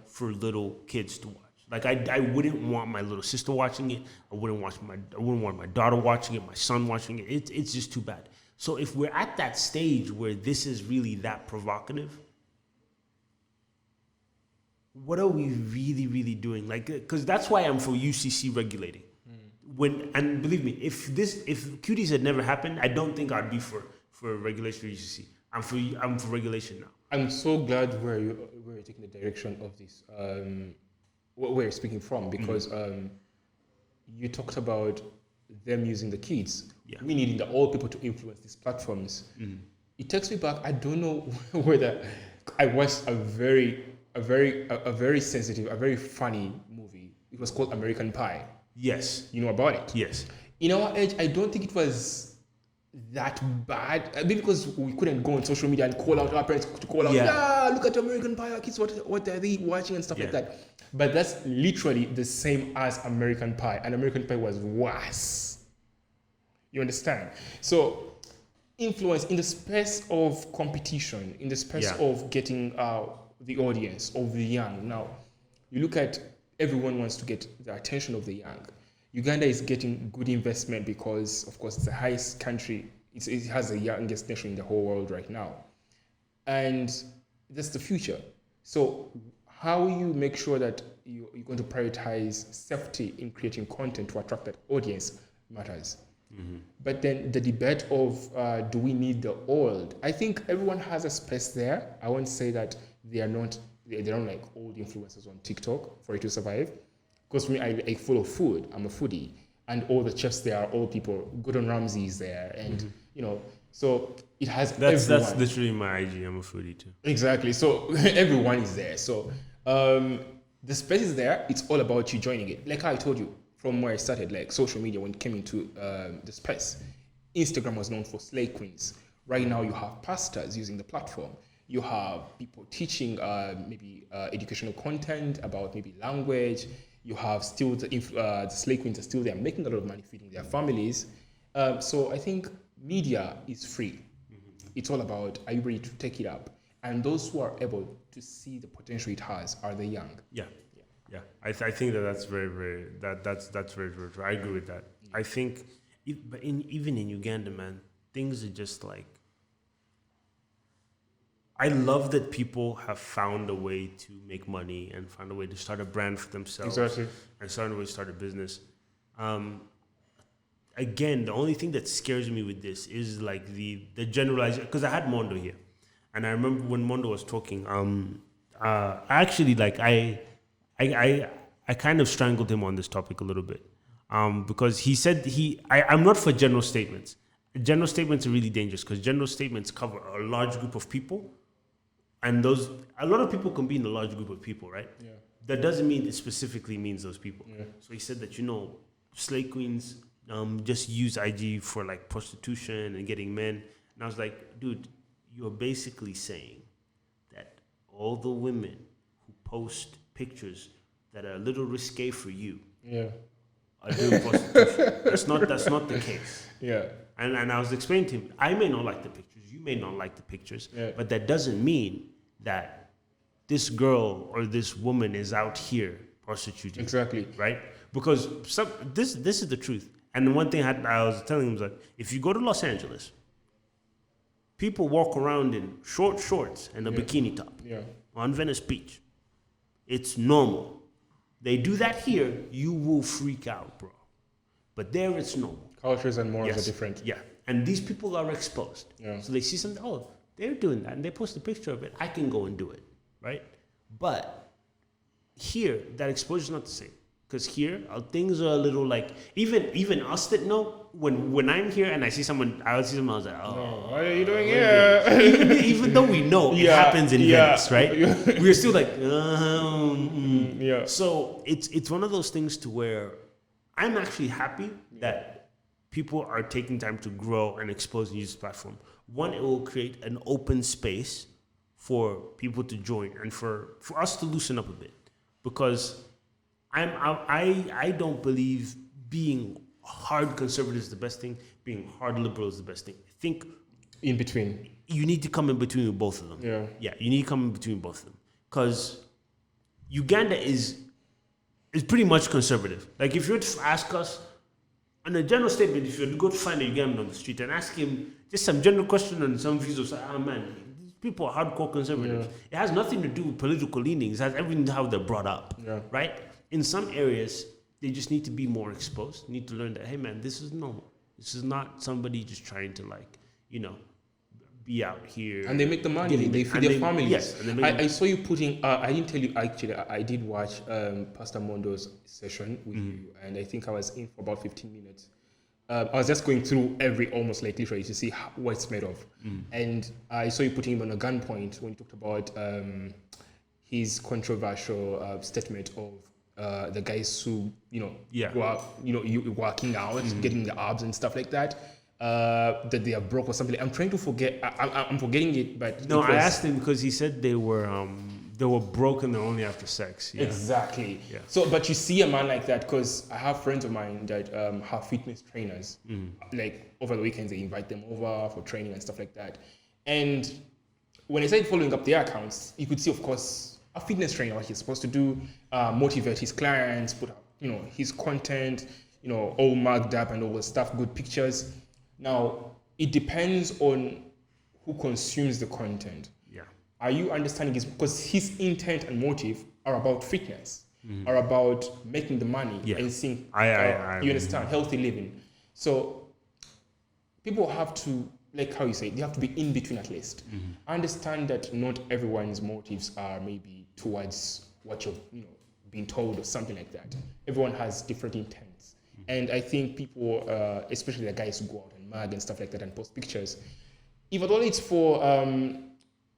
for little kids to watch. I wouldn't want my little sister watching it. I wouldn't want my daughter watching it. My son watching it. It's just too bad." So if we're at that stage where this is really that provocative, what are we really, really doing? Because that's why I'm for UCC regulating. And believe me, if cuties had never happened, I don't think I'd be for regulation for UCC. I'm for regulation now. I'm so glad where you're taking the direction of this, where you're speaking from, because you talked about them using the kids. We needing the old people to influence these platforms. It takes me back. I don't know whether I watched a very sensitive, a very funny movie. It was called American Pie. Yes. You know about it? Yes. In our age, I don't think it was that bad. Maybe because we couldn't go on social media and call out our parents to call out, look at American Pie, our kids, what are they watching and stuff like that. But that's literally the same as American Pie, and American Pie was worse. You understand? So influence in the space of competition, in the space of getting the audience of the young. Now, you look at everyone wants to get the attention of the young. Uganda is getting good investment because, of course, it's the highest country. It has the youngest nation in the whole world right now. And that's the future. So how you make sure that you're going to prioritize safety in creating content to attract that audience matters. But then the debate of do we need the old? I think everyone has a space there. I won't say that they don't like old influencers on TikTok for it to survive. Because me, I follow food. I'm a foodie, and all the chefs there are old people. Gordon Ramsay is there, and so it has everyone. That's literally my IG. I'm a foodie too. Exactly. So everyone is there. So the space is there. It's all about you joining it. Like I told you, from where I started, like social media, when it came into the space, Instagram was known for slay queens. Right now, you have pastors using the platform. You have people teaching maybe educational content about maybe language. You have still the slay queens are still there, making a lot of money, feeding their families. So I think media is free. It's all about, are you ready to take it up? And those who are able to see the potential it has are the young. Yeah. Yeah, I think that's very, very that's very, very true. I agree with that. I think, but even in Uganda, man, things are just like. I love that people have found a way to make money and found a way to start a brand for themselves. Exactly. And start a way to start a business. Again, the only thing that scares me with this is like the generalized, because I had Mondo here, and I remember when Mondo was talking. I actually like I kind of strangled him on this topic a little bit, because he said I'm not for general statements. General statements are really dangerous because general statements cover a large group of people, and a lot of people can be in a large group of people, right? Yeah. That doesn't mean it specifically means those people. Yeah. So he said that slay queens just use IG for like prostitution and getting men, and I was like, dude, you're basically saying that all the women who post pictures that are a little risque for you, are doing prostitution. That's not the case. Yeah. And I was explaining to him, I may not like the pictures, you may not like the pictures, but that doesn't mean that this girl or this woman is out here prostituting. Exactly. Right? Because this is the truth. And one thing I was telling him was like, if you go to Los Angeles, people walk around in short shorts and a bikini top on Venice Beach. It's normal. They do that here, you will freak out, bro. But there it's normal. Cultures and morals are different. Yeah. And these people are exposed. Yeah. So they see something, oh, they're doing that, and they post a picture of it. I can go and do it, right? But here, that exposure is not the same. Because here, things are a little like, even us that know, when I'm here and I see someone, I was like, oh. What are you doing here? Even though we know it happens in Venice, right? We're still like, yeah. So it's one of those things to where I'm actually happy that people are taking time to grow and expose and use this platform. One, it will create an open space for people to join and for us to loosen up a bit. Because I don't believe being hard conservative is the best thing. Being hard liberal is the best thing. I think in between. You need to come in between with both of them. Yeah. Yeah, you need to come in between both of them. Because Uganda is pretty much conservative. Like if you were to ask us, on a general statement, if you were to go to find a Ugandan on the street and ask him just some general question on some views of, man, these people are hardcore conservatives. It has nothing to do with political leanings. It has everything to do with how they're brought up, right? In some areas, they just need to be more exposed, need to learn that, hey man, this is normal. This is not somebody just trying to be out here. And they make the money, they feed their families. Yes. I saw you putting, I didn't tell you actually, I did watch Pastor Mondo's session with you, and I think I was in for about 15 minutes. I was just going through almost like literally to see what it's made of. And I saw you putting him on a gunpoint when you talked about his controversial statement of the guys who, who are, working out, getting the abs and stuff like that. That they are broke or something. I'm trying to forget. I'm forgetting it, but no, I asked him because he said they were broke and they're only after sex. Yeah. Exactly. Yeah. So, but you see a man like that, because I have friends of mine that have fitness trainers. Like over the weekends, they invite them over for training and stuff like that. And when I started following up their accounts, you could see, of course, a fitness trainer, what he's supposed to do, motivate his clients, put up, his content, all marked up and all the stuff, good pictures. Now, it depends on who consumes the content. Yeah. Are you understanding this? Because his intent and motive are about fitness, are about making the money and seeing, you understand, healthy living. So people have to, like how you say, they have to be in between at least. I understand that not everyone's motives are maybe towards what you've been told or something like that. Everyone has different intents. And I think people, especially the guys who go out and mag and stuff like that and post pictures, if at all it's for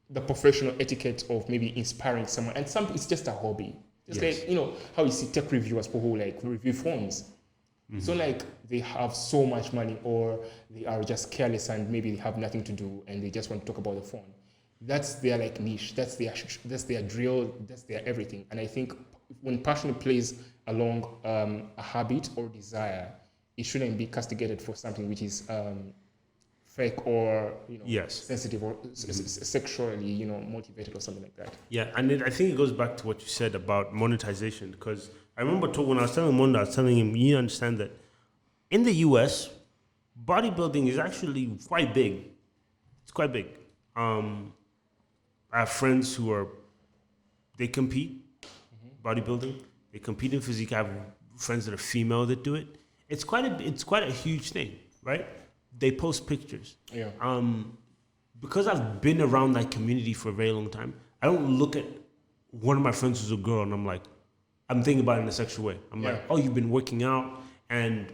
the professional etiquette of maybe inspiring someone, and some it's just a hobby. Just like, how you see tech reviewers, people who like review phones. So like they have so much money, or they are just careless and maybe they have nothing to do and they just want to talk about the phone. That's their like niche, that's their drill, that's their everything. And I think when passion plays along a habit or desire, it shouldn't be castigated for something which is fake or Yes. sensitive or sexually motivated or something like that. Yeah, and I think it goes back to what you said about monetization, because I remember when I was telling Mondo, I was telling him, you understand that in the US, bodybuilding is actually quite big. It's quite big. I have friends they compete bodybuilding. They compete in physique. I have friends that are female that do it. It's quite a huge thing, right? They post pictures. Yeah. Because I've been around that community for a very long time, I don't look at one of my friends who's a girl and I'm thinking about it in a sexual way. I'm like, oh, you've been working out, and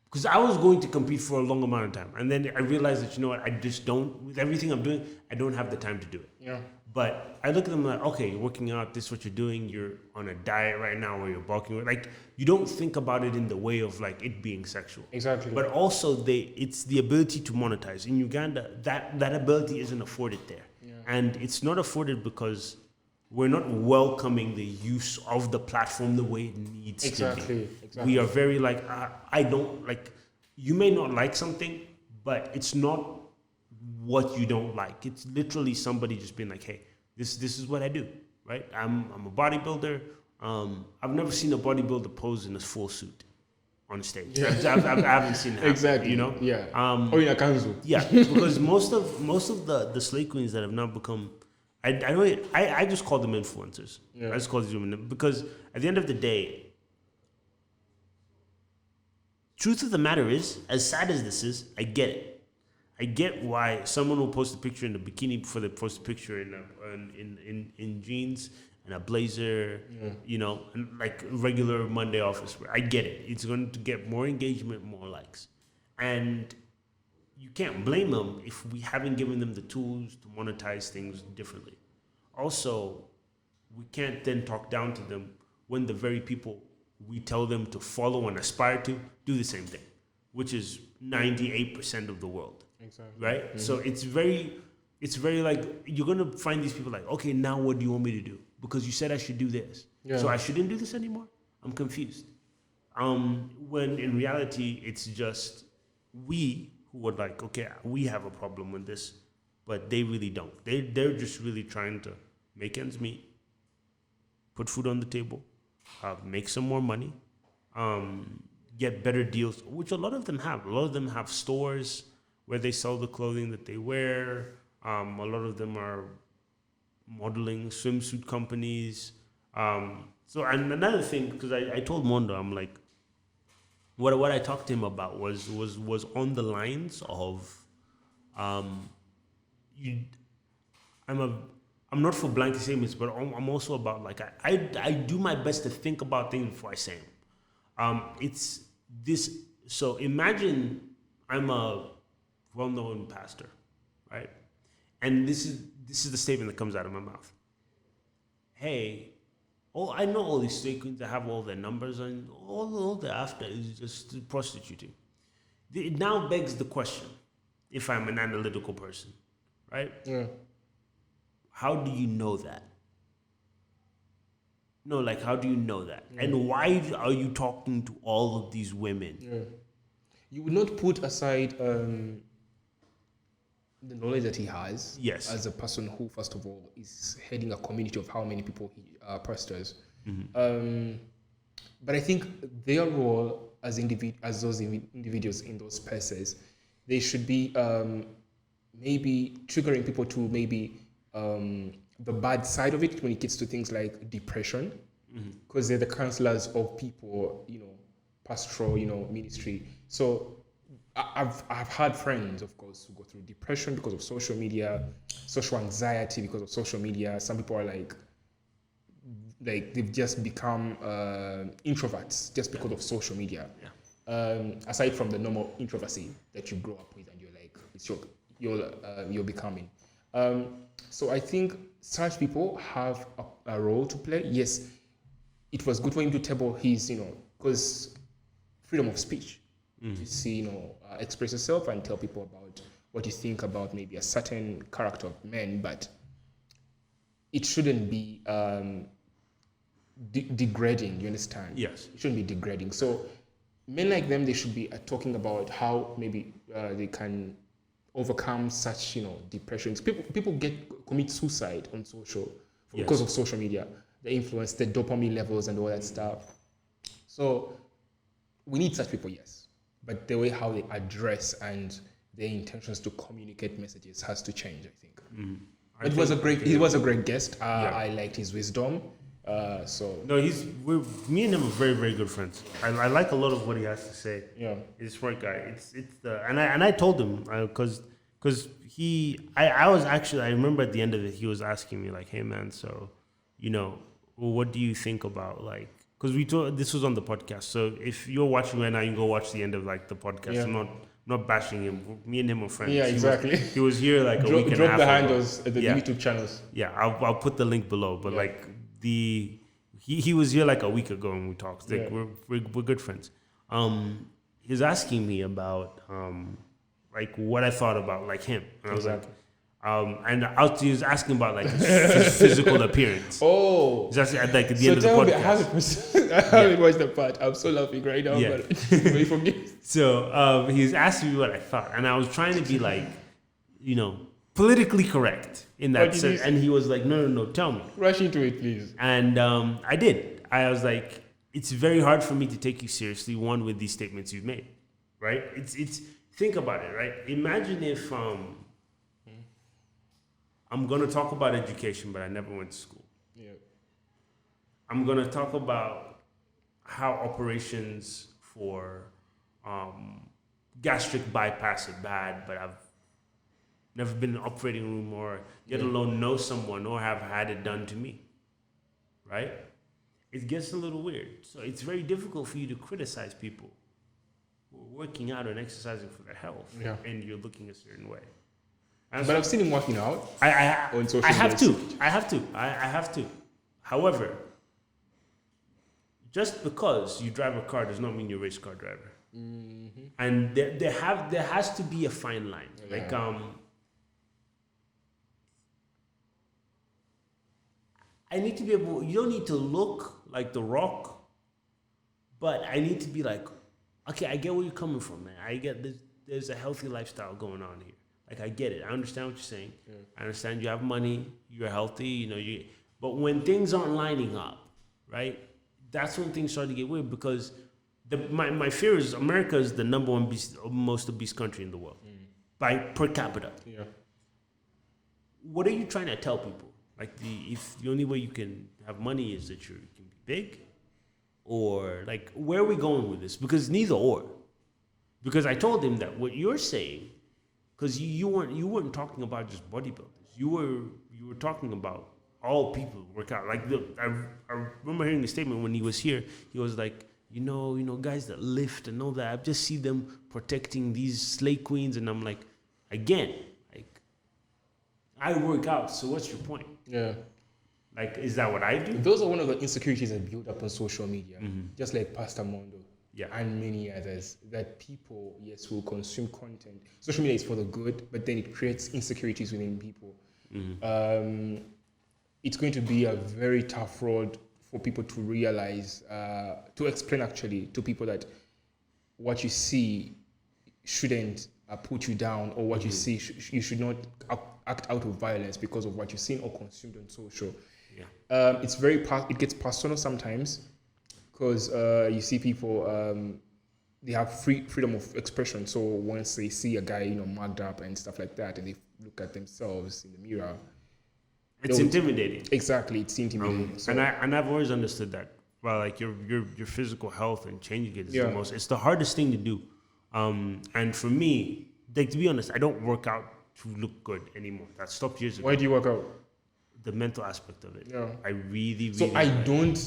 because I was going to compete for a long amount of time, and then I realized that I just don't. With everything I'm doing, I don't have the time to do it. Yeah. But I look at them like, okay, you're working out. This is what you're doing. You're on a diet right now, where you're bulking. Like, you don't think about it in the way of like it being sexual. Exactly. But also, it's the ability to monetize. In Uganda, that ability isn't afforded there, and it's not afforded because we're not welcoming the use of the platform the way it needs to be. Exactly. We are very like, I don't like, you may not like something, but it's not what you don't like. It's literally somebody just being like, hey, this is what I do, right? I'm a bodybuilder. I've never seen a bodybuilder pose in a full suit on stage. Yeah. I haven't seen that. Exactly. Yeah. Or in a kanzu. Yeah, because most of the slay queens that have now become, I just call them influencers. Yeah. I just call these women, because at the end of the day, truth of the matter is, as sad as this is, I get it. I get why someone will post a picture in a bikini before they post a picture in jeans and a blazer, and like regular Monday office wear. I get it. It's going to get more engagement, more likes, and you can't blame them if we haven't given them the tools to monetize things differently. Also, we can't then talk down to them when the very people we tell them to follow and aspire to do the same thing, which is 98% of the world. Exactly. Right? Mm-hmm. So it's very like, you're going to find these people like, okay, now what do you want me to do? Because you said I should do this. Yeah. So I shouldn't do this anymore? I'm confused. When in reality, it's just we who are like, okay, we have a problem with this, but they really don't. They're just really trying to make ends meet, put food on the table, make some more money, get better deals, which a lot of them have. A lot of them have stores where they sell the clothing that they wear. A lot of them are modeling, swimsuit companies. So, and another thing, because I told Mondo, I'm like, what I talked to him about was on the lines of, I'm not for blanket statements, but I'm also about like, I do my best to think about things before I say them. It's this. So imagine I'm a well-known pastor, right? And this is the statement that comes out of my mouth. Hey, I know all these slay queens that have all their numbers, and all they're after is just prostituting. It now begs the question, if I'm an analytical person, right? Yeah. How do you know that? No, like, how do you know that? Yeah. And why are you talking to all of these women? Yeah. You would not put aside the knowledge that he has, yes, as a person who, first of all, is heading a community of how many people he pastors. Mm-hmm. But I think their role as those individuals in those spaces, they should be maybe triggering people to maybe the bad side of it when it gets to things like depression, because they're the counselors of people, pastoral, ministry. So I've had friends, of course, who go through depression because of social media, social anxiety because of social media. Some people are like they've just become introverts just because of social media. Yeah. Aside from the normal introversy that you grow up with and you're like, it's you're becoming. So I think such people have a role to play. Yes, it was good for him to table his, because freedom of speech. To see, express yourself and tell people about what you think about maybe a certain character of men, but it shouldn't be degrading, you understand? Yes. It shouldn't be degrading. So men like them, they should be talking about how maybe they can overcome such, depressions. People commit suicide on social because of social media, the influence, the dopamine levels and all that stuff. So we need such people, yes. But the way how they address and their intentions to communicate messages has to change, I think. He was a great guest. I liked his wisdom. Me and him are very, very good friends. I like a lot of what he has to say. Yeah, he's a smart guy. And I told him because I remember at the end of it he was asking me like, hey man, so what do you think about like, because this was on the podcast. So if you're watching right now, you can go watch the end of like the podcast. Yeah. I'm not bashing him. Me and him are friends. Yeah, exactly. He was here like a week and a half ago. Drop the handles at the YouTube channels. Yeah, I'll put the link below. But like he was here like a week ago and we talked. Like we're good friends. He was asking me about like what I thought about like him. And I was like, he was asking about like his physical appearance. Oh, he's asking like at the end of the podcast. I haven't watched the part. I'm so laughing right now. Yeah. But wait for me. So he was asking me what I thought, and I was trying to be like, politically correct in that sense. And he was like, no, tell me. Rush into it, please. And I did. I was like, it's very hard for me to take you seriously. One, with these statements you've made, right? It's think about it, right? Imagine if I'm going to talk about education, but I never went to school. Yeah. I'm going to talk about how operations for gastric bypass are bad, but I've never been in an operating room or let alone know someone or have had it done to me, right? It gets a little weird. So it's very difficult for you to criticize people who are working out and exercising for their health, and you're looking a certain way. But I've seen him working out on social media. I have to. However, just because you drive a car does not mean you're a race car driver. Mm-hmm. And there has to be a fine line. Yeah. Like I need to be able. You don't need to look like The Rock, but I need to be like, okay, I get where you're coming from, man. I get there's a healthy lifestyle going on here. Like, I get it. I understand what you're saying. Yeah. I understand you have money. You're healthy. But when things aren't lining up, right? That's when things start to get weird because my fear is America is the number one most obese country in the world by per capita. Yeah. What are you trying to tell people? Like, if the only way you can have money is that you can be big? Or, like, where are we going with this? Because neither or. Because I told him that what you're saying, because you weren't talking about just bodybuilders. You were talking about all people who work out. Like, I remember hearing the statement when he was here. He was like, guys that lift and all that, I just see them protecting these slay queens. And I'm like, again, like, I work out, so what's your point? Yeah. Like, is that what I do? Those are one of the insecurities that build up on social media, just like Pastor Mondo. Yeah. And many others, that people, yes, will consume content. Social media is for the good, but then it creates insecurities within people. Mm-hmm. It's going to be a very tough road for people to realize, to explain actually to people that what you see shouldn't put you down, or what you see, you should not act out of violence because of what you've seen or consumed on social. Yeah. It gets personal sometimes. Because you see people, they have freedom of expression. So once they see a guy, mugged up and stuff like that, and they look at themselves in the mirror, it's intimidating. Exactly, it's intimidating. And I've always understood that. Well, like your physical health and changing it is it's the hardest thing to do. And for me, like, to be honest, I don't work out to look good anymore. That stopped years ago. Why do you work out? The mental aspect of it. Yeah. I really So I don't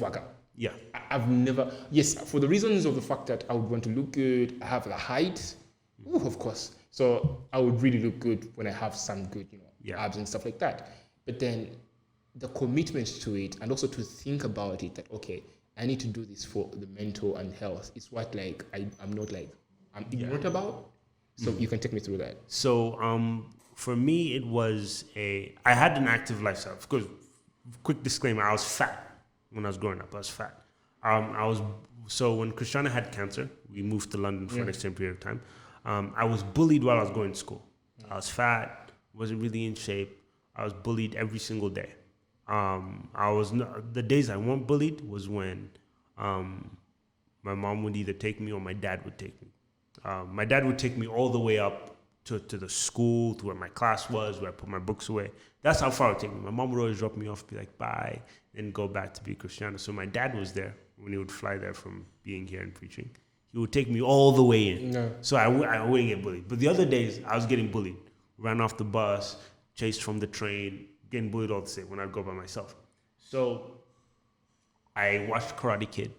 work out. Yeah. I've never, yes, for the reasons of the fact that I would want to look good, I have the height, of course. So I would really look good when I have some good, abs and stuff like that. But then the commitment to it, and also to think about it, that, okay, I need to do this for the mental and health, is what, like, I'm ignorant about. So you can take me through that. So, for me, I had an active lifestyle. Of course, quick disclaimer, I was fat when I was growing up. I was fat. So when Christiana had cancer, we moved to London for an extended period of time. I was bullied while I was going to school. I was fat, wasn't really in shape. I was bullied every single day. The days I weren't bullied was when my mom would either take me or my dad would take me. My dad would take me all the way up to the school, to where my class was, where I put my books away. That's how far it would take me. My mom would always drop me off, be like, bye, and go back to be Christiana. So my dad was there when he would fly there from being here and preaching. He would take me all the way in. No. So I wouldn't get bullied. But the other days, I was getting bullied. Ran off the bus, chased from the train, getting bullied all the same when I'd go by myself. So I watched Karate Kid,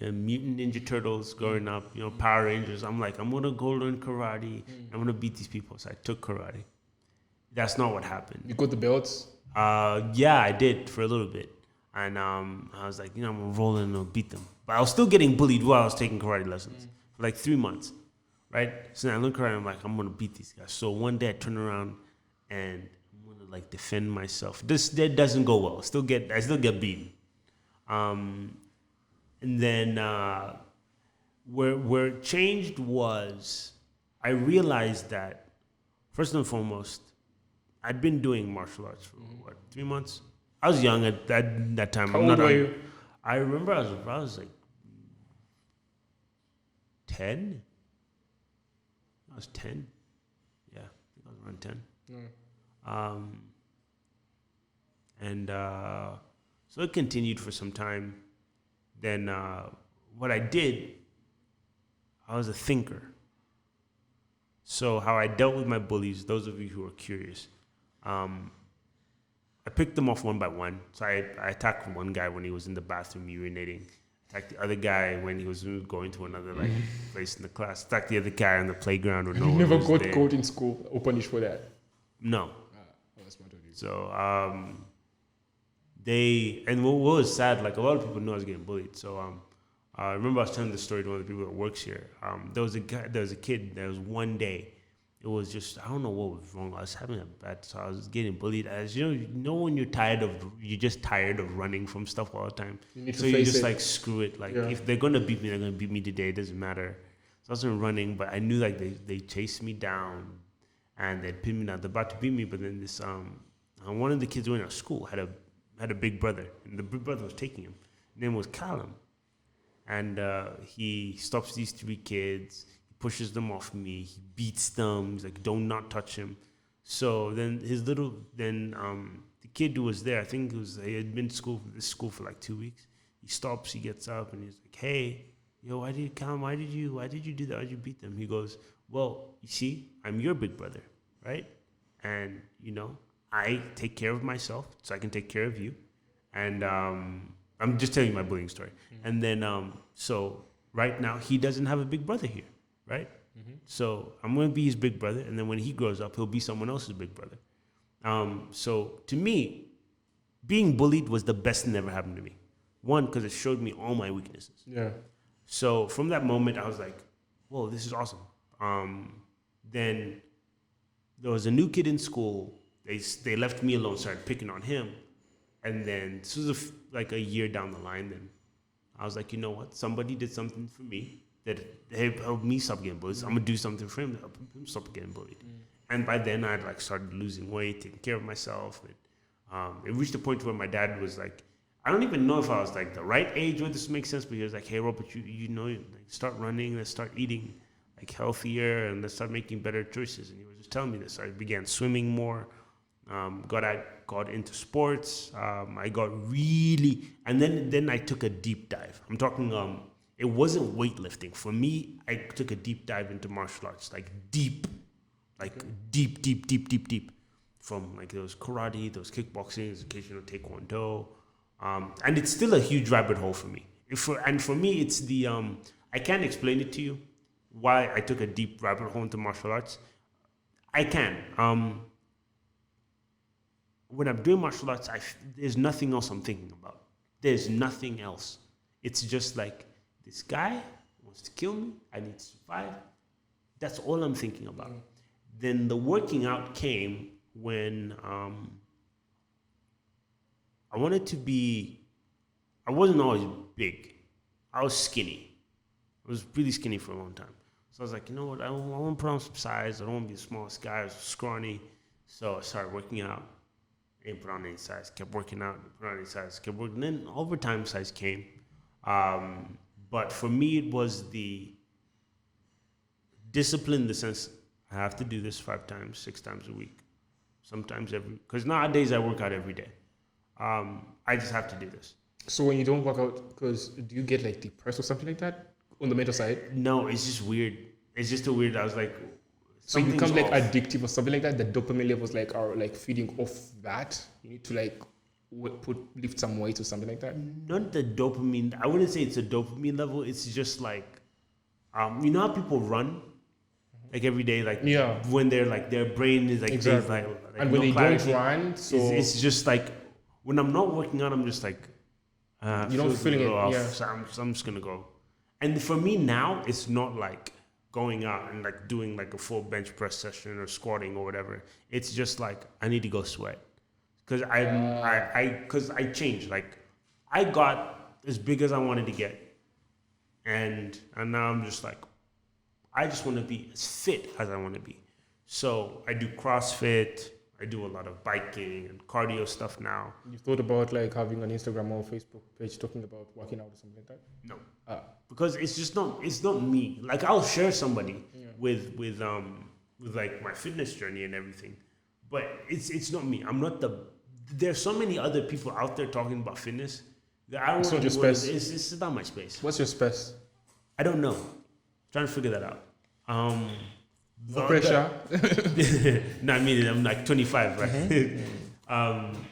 Mutant Ninja Turtles growing up, Power Rangers. I'm like, I'm going to go learn karate. I'm going to beat these people. So I took karate. That's not what happened. You got the belts? Yeah, I did for a little bit. And I was like, I'm going to roll in and beat them. But I was still getting bullied while I was taking karate lessons for like 3 months, right? So then I learned karate. I'm like, I'm going to beat these guys. So one day I turn around and I'm going to like defend myself. That doesn't go well. I still get beaten. And then where it changed was I realized that, first and foremost, I'd been doing martial arts for 3 months? I was young at that time. How old were you? I remember I was like 10. I was 10. Yeah, I think I was around 10. So it continued for some time. Then what I did, I was a thinker. So how I dealt with my bullies, those of you who are curious, I picked them off one by one. So I attacked one guy when he was in the bathroom urinating. Attacked the other guy when he was going to another place in the class. Attacked the other guy on the playground when no one was there. You never got caught in school or punished for that? No. That's smart of you. So what was sad, like a lot of people know I was getting bullied. So I remember I was telling the story to one of the people that works here. There was a kid. There was one day. It was just, I don't know what was wrong. I was having a bad, so I was getting bullied. As you know when you're just tired of running from stuff all the time. So you're just like, screw it. Like if they're gonna beat me, they're gonna beat me today. It doesn't matter. So I wasn't running, but I knew like they chased me down and they'd pin me down. They're about to beat me, but then this one of the kids who went to school had a big brother, and the big brother was taking him. His name was Callum, and he stops these 3 kids. Pushes them off me. He beats them. He's like, "Don't not touch him." So then the kid who was there, I think he had been to this school for like 2 weeks. He stops. He gets up and he's like, "Hey, why did you do that? Why did you beat them?" He goes, "Well, you see, I'm your big brother, right? And I take care of myself, so I can take care of you. And I'm just telling you my bullying story. And then so right now he doesn't have a big brother here." Right? So I'm going to be his big brother. And then when he grows up, he'll be someone else's big brother. So to me, being bullied was the best thing that ever happened to me. One, because it showed me all my weaknesses. Yeah. So from that moment, I was like, whoa, this is awesome. Then there was a new kid in school. They left me alone, started picking on him. And then this was like a year down the line. Then I was like, you know what? Somebody did something for me that helped me stop getting bullied. So I'm going to do something for him to help him stop getting bullied. And by then, I'd like started losing weight, taking care of myself. And it reached a point where my dad was like, I don't even know if I was like the right age where this makes sense, but he was like, "Hey, Robert, start running, let's start eating like healthier, and let's start making better choices." And he was just telling me this. I began swimming more, got into sports. I got really, and then I took a deep dive. I'm talking, it wasn't weightlifting. For me, I took a deep dive into martial arts, like deep. From like there was karate, there was kickboxing, there was occasional taekwondo. And it's still a huge rabbit hole for me. For me, it's the, I can't explain it to you why I took a deep rabbit hole into martial arts. I can. When I'm doing martial arts, there's nothing else I'm thinking about. There's nothing else. It's just like, this guy wants to kill me. I need to survive. That's all I'm thinking about. Then the working out came when I wanted to be, I wasn't always big. I was skinny. I was really skinny for a long time. So I was like, you know what? I want to put on some size. I don't want to be the smallest guy. I was scrawny. So I started working out. Didn't put on any size. Kept working out. Put on any size. Kept working. Then over time, size came. But for me, it was the discipline in the sense I have to do this 5 times, 6 times a week. Sometimes because nowadays I work out every day. I just have to do this. So when you don't work out, because do you get like depressed or something like that on the mental side? No, it's just weird. It's just a weird. I was like, so you become like addictive or something like that. The dopamine levels like are like feeding off that. You need to like lift some weight or something like that. Not the dopamine. I wouldn't say it's a dopamine level. It's just like, you know how people run, like every day, like when they're like their brain is like, exactly. like and when they don't run, so it's just like when I'm not working out, I'm just like, you don't feeling it. Off, yeah. So I'm just gonna go. And for me now, it's not like going out and like doing like a full bench press session or squatting or whatever. It's just like I need to go sweat because I changed. Like I got as big as I wanted to get, and now I'm just like I just want to be as fit as I want to be. So I do CrossFit. I do a lot of biking and cardio stuff now. You thought about like having an Instagram or Facebook page talking about working out or something like that? No, because it's not me. Like I'll share somebody with like my fitness journey and everything, but it's not me. I'm not there's so many other people out there talking about fitness that I don't want to. It's not my space. What's your space? I don't know. Trying to figure that out. No pressure. No, I mean, I'm like 25, right? Mm-hmm.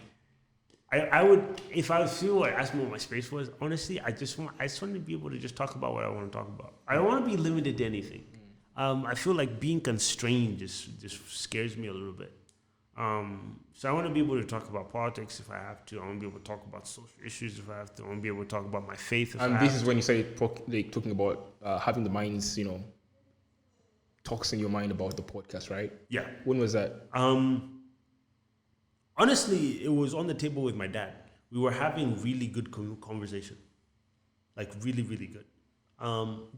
I would, if I feel like ask me what my space was, honestly, I just want to be able to just talk about what I want to talk about. I don't want to be limited to anything. I feel like being constrained just scares me a little bit. So I want to be able to talk about politics if I have to. I want to be able to talk about social issues if I have to. I want to be able to talk about my faith if I have to. And this is when you say like talking about having the minds, talks in your mind about the podcast, right? Yeah. When was that? Honestly, it was on the table with my dad. We were having really good conversation, like really, really good,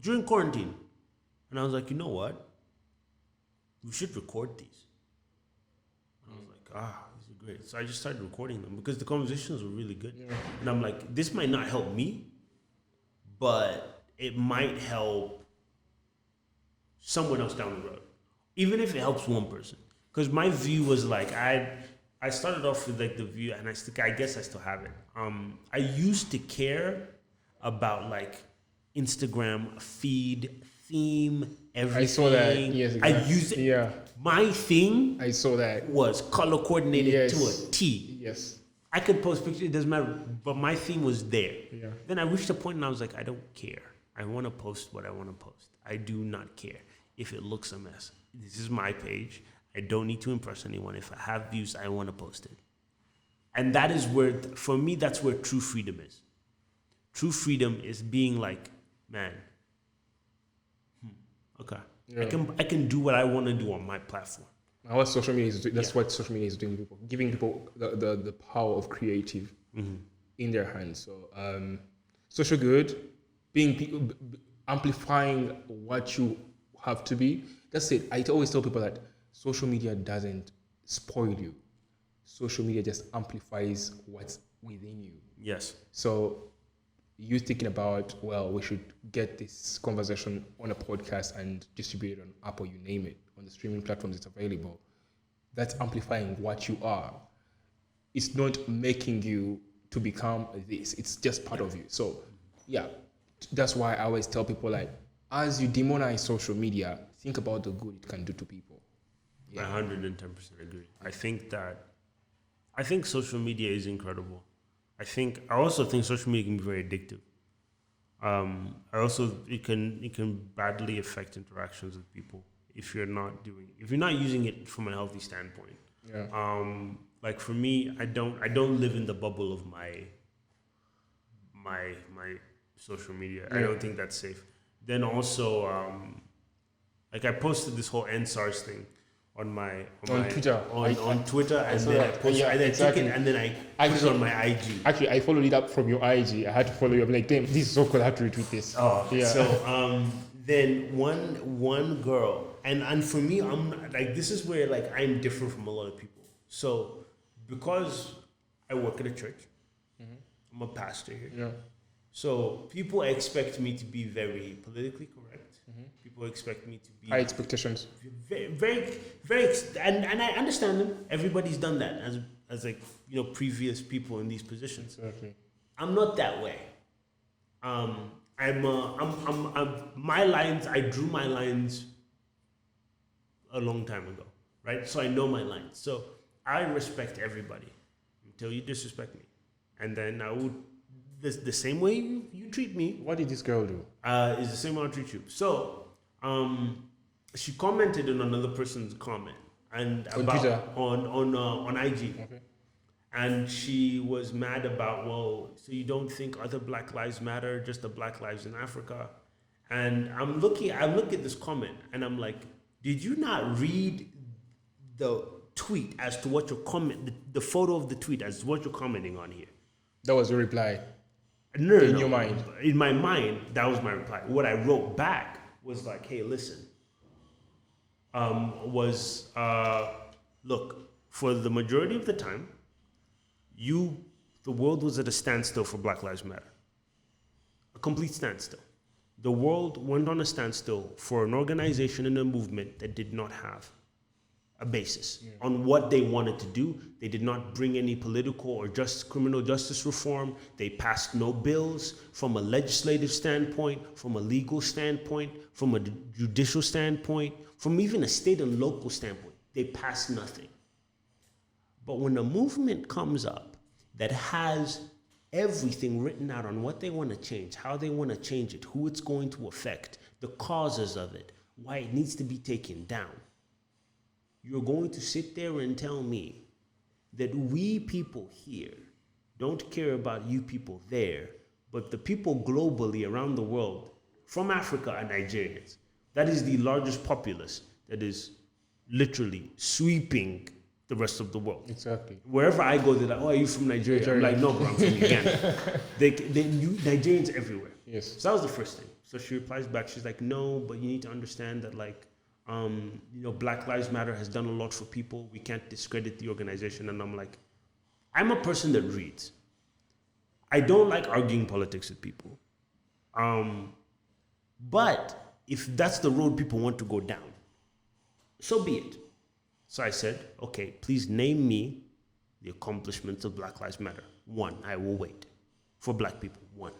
during quarantine. And I was like, you know what? We should record these. And I was like, these are great. So I just started recording them because the conversations were really good. Yeah. And I'm like, this might not help me, but it might help someone else down the road, even if it helps one person. Because my view was like, I started off with like the view, and I guess I still have it. I used to care about like Instagram feed, theme, everything. I saw that. Yes, exactly. I used it. Yeah. My thing. I saw that. Was color coordinated to a T. Yes. I could post pictures. It doesn't matter. But my theme was there. Yeah. Then I reached a point, and I was like, I don't care. I want to post what I want to post. I do not care if it looks a mess. This is my page. I don't need to impress anyone. If I have views, I want to post it. And that is where, for me, that's where true freedom is. True freedom is being like, man, okay. Yeah. I can do what I want to do on my platform. What social media is doing, that's what social media is doing to people, giving people the power of creative in their hands. So social good, being amplifying what you have to be. That's it. I always tell people that social media doesn't spoil you. Social media just amplifies what's within you. Yes. So you thinking about, well, we should get this conversation on a podcast and distribute it on Apple, you name it, on the streaming platforms it's available. That's amplifying what you are. It's not making you to become this. It's just part of you. So yeah, that's why I always tell people, like, as you demonize social media, think about the good it can do to people. Yeah. 110% agree. I think social media is incredible. I also think social media can be very addictive. It can badly affect interactions with people if you're not using it from a healthy standpoint. Yeah. Like for me, I don't live in the bubble of my social media. Yeah. I don't think that's safe. Then also, like I posted this whole @NSARS thing on Twitter, on Twitter, and then I posted, and then took it, and then I put it on my IG. Actually, I followed it up from your IG. I had to follow you. I'm like, damn, this is so cool. I have to retweet this. Oh, yeah. So then one girl, and for me, I'm like, this is where like I'm different from a lot of people. So because I work at a church, I'm a pastor here. Yeah. So people expect me to be very politically correct. People expect me to be high expectations. Very, and I understand them. Everybody's done that as like, you know, previous people in these positions. Exactly. I'm not that way. I'm my lines. I drew my lines a long time ago, right? So I know my lines. So I respect everybody until you disrespect me, and then I would the same way you treat me. What did this girl do? Is the same way I'll treat you. So she commented on another person's comment and on IG. Okay. And she was mad about, well, so you don't think other Black Lives Matter, just the Black Lives in Africa? And I look at this comment and I'm like, did you not read the tweet as to what you're the photo of the tweet as to what you're commenting on here? That was your reply? No, in your mind? In my mind, that was my reply. What I wrote back was like, hey, listen, look, for the majority of the time, the world was at a standstill for Black Lives Matter. A complete standstill. The world went on a standstill for an organization and a movement that did not have a basis on what they wanted to do. They did not bring any political or criminal justice reform. They passed no bills from a legislative standpoint, from a legal standpoint, from a judicial standpoint, from even a state and local standpoint. They passed nothing. But when a movement comes up that has everything written out on what they want to change, how they want to change it, who it's going to affect, the causes of it, why it needs to be taken down, you're going to sit there and tell me that we people here don't care about you people there, but the people globally around the world, from Africa, are Nigerians. That is the largest populace that is literally sweeping the rest of the world. Exactly. Wherever I go, they're like, oh, are you from Nigeria? I'm like, no, bro, I'm from Uganda. They Nigerians everywhere. Yes. So that was the first thing. So she replies back, she's like, no, but you need to understand that, like, you know, Black Lives Matter has done a lot for people. We can't discredit the organization. And I'm like, I'm a person that reads. I don't like arguing politics with people. But if that's the road people want to go down, so be it. So I said, okay, please name me the accomplishments of Black Lives Matter. One, I will wait. For Black people, one.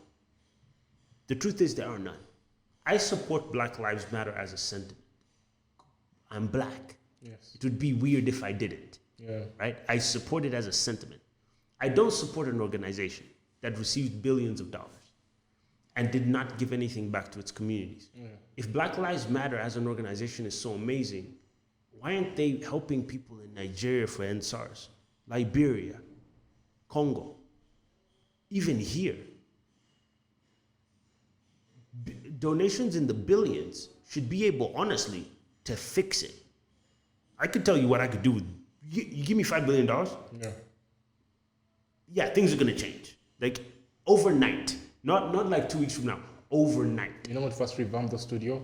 The truth is there are none. I support Black Lives Matter as a sentiment. I'm Black. Yes. It would be weird if I didn't. Yeah. Right? I support it as a sentiment. I don't support an organization that received billions of dollars and did not give anything back to its communities. Yeah. If Black Lives Matter as an organization is so amazing, why aren't they helping people in Nigeria for 𝐤𝐸𝐴𝐵, Liberia, Congo, even here? Donations in the billions should be able, honestly, to fix it. I could tell you what I could do. You give me $5 billion? Yeah. Yeah, things are going to change. Like, overnight. Not like 2 weeks from now. Overnight. You know what? First revamp the studio.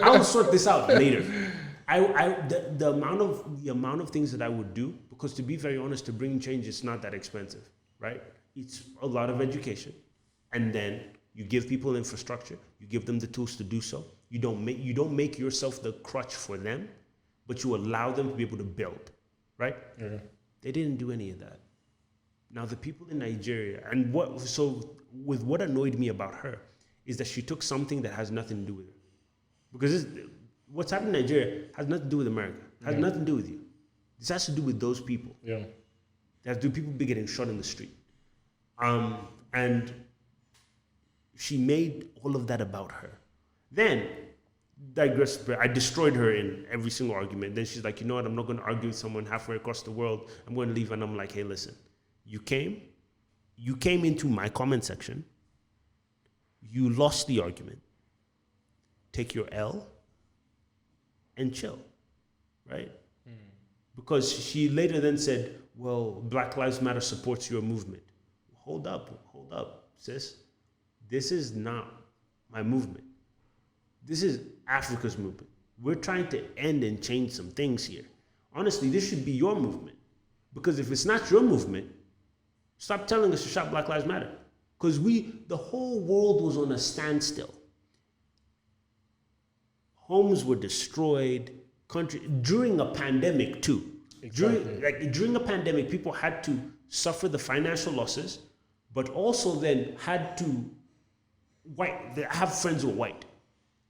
I'll sort this out later. The amount of things that I would do, because to be very honest, to bring change, it's not that expensive, right? It's a lot of education, and then you give people infrastructure. You give them the tools to do so. You don't make yourself the crutch for them, but you allow them to be able to build, right? Yeah. They didn't do any of that. Now the people in Nigeria, and what annoyed me about her is that she took something that has nothing to do with her. Because what's happening in Nigeria has nothing to do with America. It has nothing to do with you. This has to do with those people. Yeah. It has to do with people be getting shot in the street. And she made all of that about her. Then, I destroyed her in every single argument. Then she's like, you know what, I'm not going to argue with someone halfway across the world. I'm going to leave. And I'm like, hey, listen, you came into my comment section. You lost the argument. Take your L and chill, right? Because she later then said, well, Black Lives Matter supports your movement. Hold up, sis. This is not my movement. This is Africa's movement. We're trying to end and change some things here. Honestly, this should be your movement. Because if it's not your movement, stop telling us to shout Black Lives Matter. Because the whole world was on a standstill. Homes were destroyed, during a pandemic too. Exactly. During a pandemic, people had to suffer the financial losses, but also then had to have friends who were white.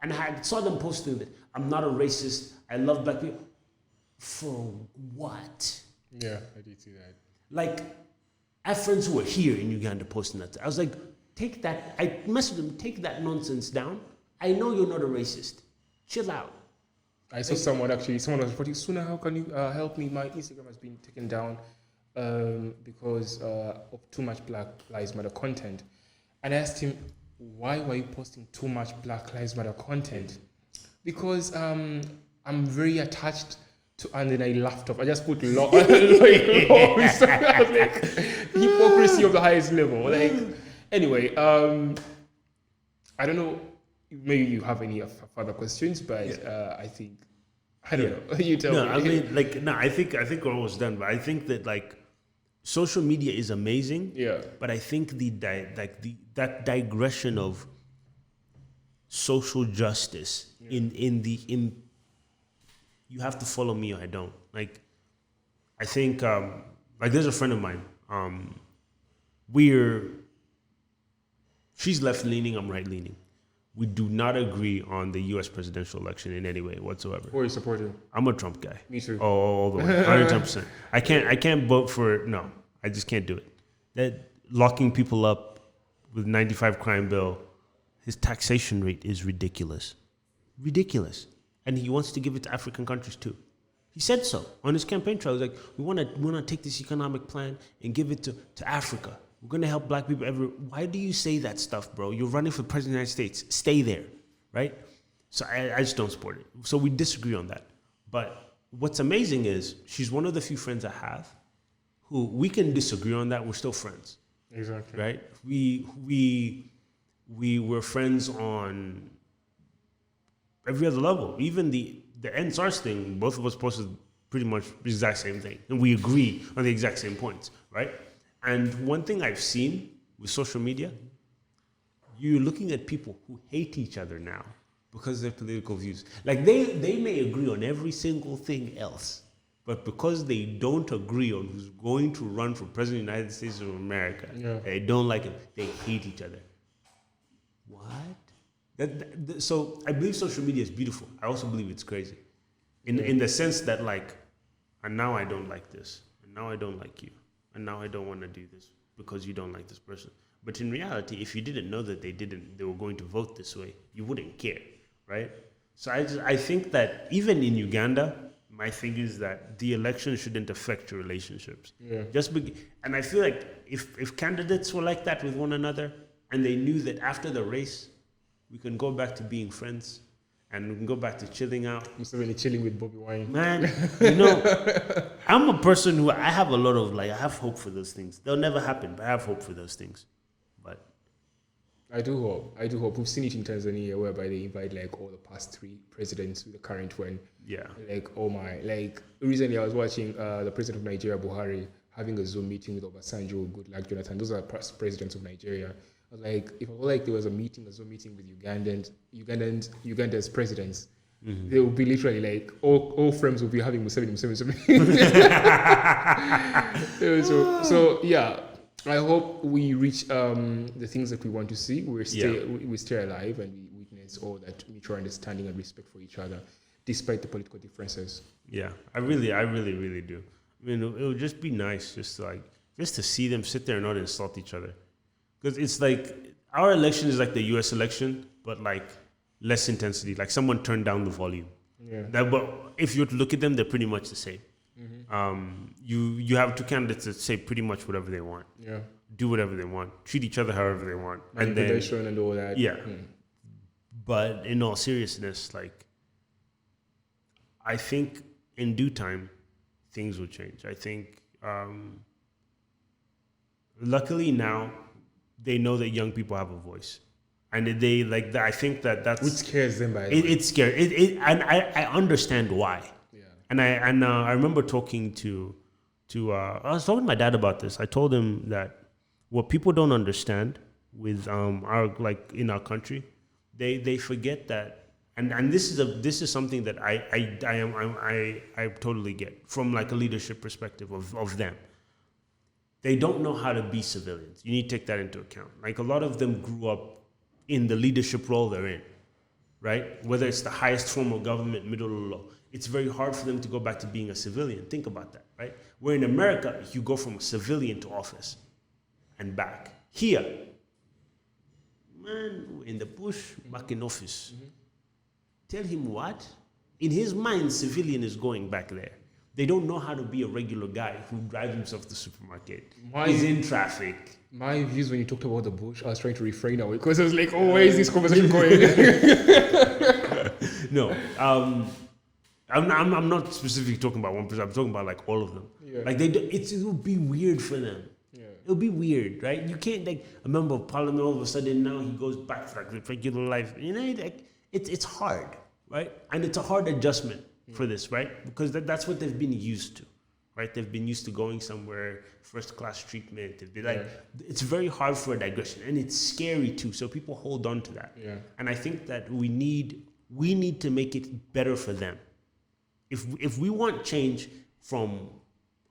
And I saw them posting that, I'm not a racist, I love black people. For what? Yeah, I did see that. Like, I have friends who are here in Uganda posting that. I was like, take that, I messaged them, take that nonsense down. I know you're not a racist. Chill out. I saw someone was reporting, Ssuna, how can you help me? My Instagram has been taken down because of too much Black Lives Matter content. And I asked him, why were you posting too much Black Lives Matter content? Because I'm very attached to, and then I laughed off. I just put law. I was like, hypocrisy of the highest level. Like, anyway, I don't know. Maybe you have any further questions, but I think I don't know. You tell me. I mean, I think we're almost done. But I think that social media is amazing. Yeah. But I think that digression of social justice in you have to follow me or I don't. I think there's a friend of mine. She's left leaning. I'm right leaning. We do not agree on the U.S. presidential election in any way whatsoever. Who are you supporting? I'm a Trump guy. Me too. Oh, all the way, 110%. I can't vote for. No, I just can't do it. That locking people up with 95 crime bill, his taxation rate is ridiculous, and he wants to give it to African countries too. He said so on his campaign trail. He was like, we want to take this economic plan and give it to Africa. We're going to help black people everywhere. Why do you say that stuff, bro? You're running for president of the United States. Stay there, right? So I just don't support it. So we disagree on that. But what's amazing is she's one of the few friends I have who we can disagree on that. We're still friends. Exactly. Right? We were friends on every other level. Even the NSARS thing, both of us posted pretty much the exact same thing. And we agree on the exact same points, right? And one thing I've seen with social media, you're looking at people who hate each other now because of their political views. Like they may agree on every single thing else, but because they don't agree on who's going to run for president of the United States of America, they don't like him, they hate each other. What? So I believe social media is beautiful. I also believe it's crazy. In the sense that and now I don't like this, and now I don't like you. And now I don't want to do this because you don't like this person. But in reality, if you didn't know that they were going to vote this way, you wouldn't care, right? So I think that even in Uganda, my thing is that the election shouldn't affect your relationships. Yeah. And I feel like if candidates were like that with one another, and they knew that after the race, we can go back to being friends, and we can go back to chilling out. I'm still really chilling with Bobby Wine. Man, I'm a person who I have a lot of I have hope for those things. They'll never happen, but I have hope for those things. But I do hope. We've seen it in Tanzania whereby they invite all the past 3 presidents with the current one. Yeah. Oh my. Recently I was watching the president of Nigeria, Buhari, having a Zoom meeting with Obasanjo, Goodluck, Jonathan. Those are past presidents of Nigeria. I was like, if there was a Zoom meeting with Uganda's presidents, they would be literally all frames will be having Museveni. So yeah, I hope we reach the things that we want to see. We stay alive and we witness all that mutual understanding and respect for each other, despite the political differences. Yeah, I really do. I mean, it would just be nice just to see them sit there and not insult each other. Because it's our election is like the U.S. election, but less intensity. Someone turned down the volume. Yeah. But if you were to look at them, they're pretty much the same. Mm-hmm. You have 2 candidates that say pretty much whatever they want. Yeah. Do whatever they want. Treat each other however they want. Manipulation and all that. Yeah. But in all seriousness, I think in due time, things will change. I think, luckily now, they know that young people have a voice. And they like that. I think that's which scares them. By the way. It's scary. And I understand why. Yeah. And I remember talking to I was talking to my dad about this. I told him that what people don't understand with our like in our country, they forget that, and this is something that I totally get from like a leadership perspective of them. They don't know how to be civilians. You need to take that into account. Like a lot of them grew up in the leadership role they're in, right? Whether it's the highest form of government, middle or low, it's very hard for them to go back to being a civilian. Think about that, right? Where in America, you go from a civilian to office and back. Here, man, in the bush, back in office. Mm-hmm. Tell him what? In his mind, civilian is going back there. They don't know how to be a regular guy who drives himself to the supermarket. He's in traffic. My views when you talked about the bush, I was trying to refrain away because I was like, oh, where is this conversation going? No, I'm not specifically talking about one person. I'm talking about like all of them. Yeah. Like it will be weird for them. Yeah. It'll be weird, right? You can't like a member of parliament all of a sudden now he goes back to like the regular life. You know, like it's hard, right? And it's a hard adjustment for this, right? Because that's what they've been used to, right? They've been used to going somewhere, first class treatment. They've been like, it's very hard for a digression, and it's scary too. So people hold on to that. Yeah. And I think that we need to make it better for them. If we want change from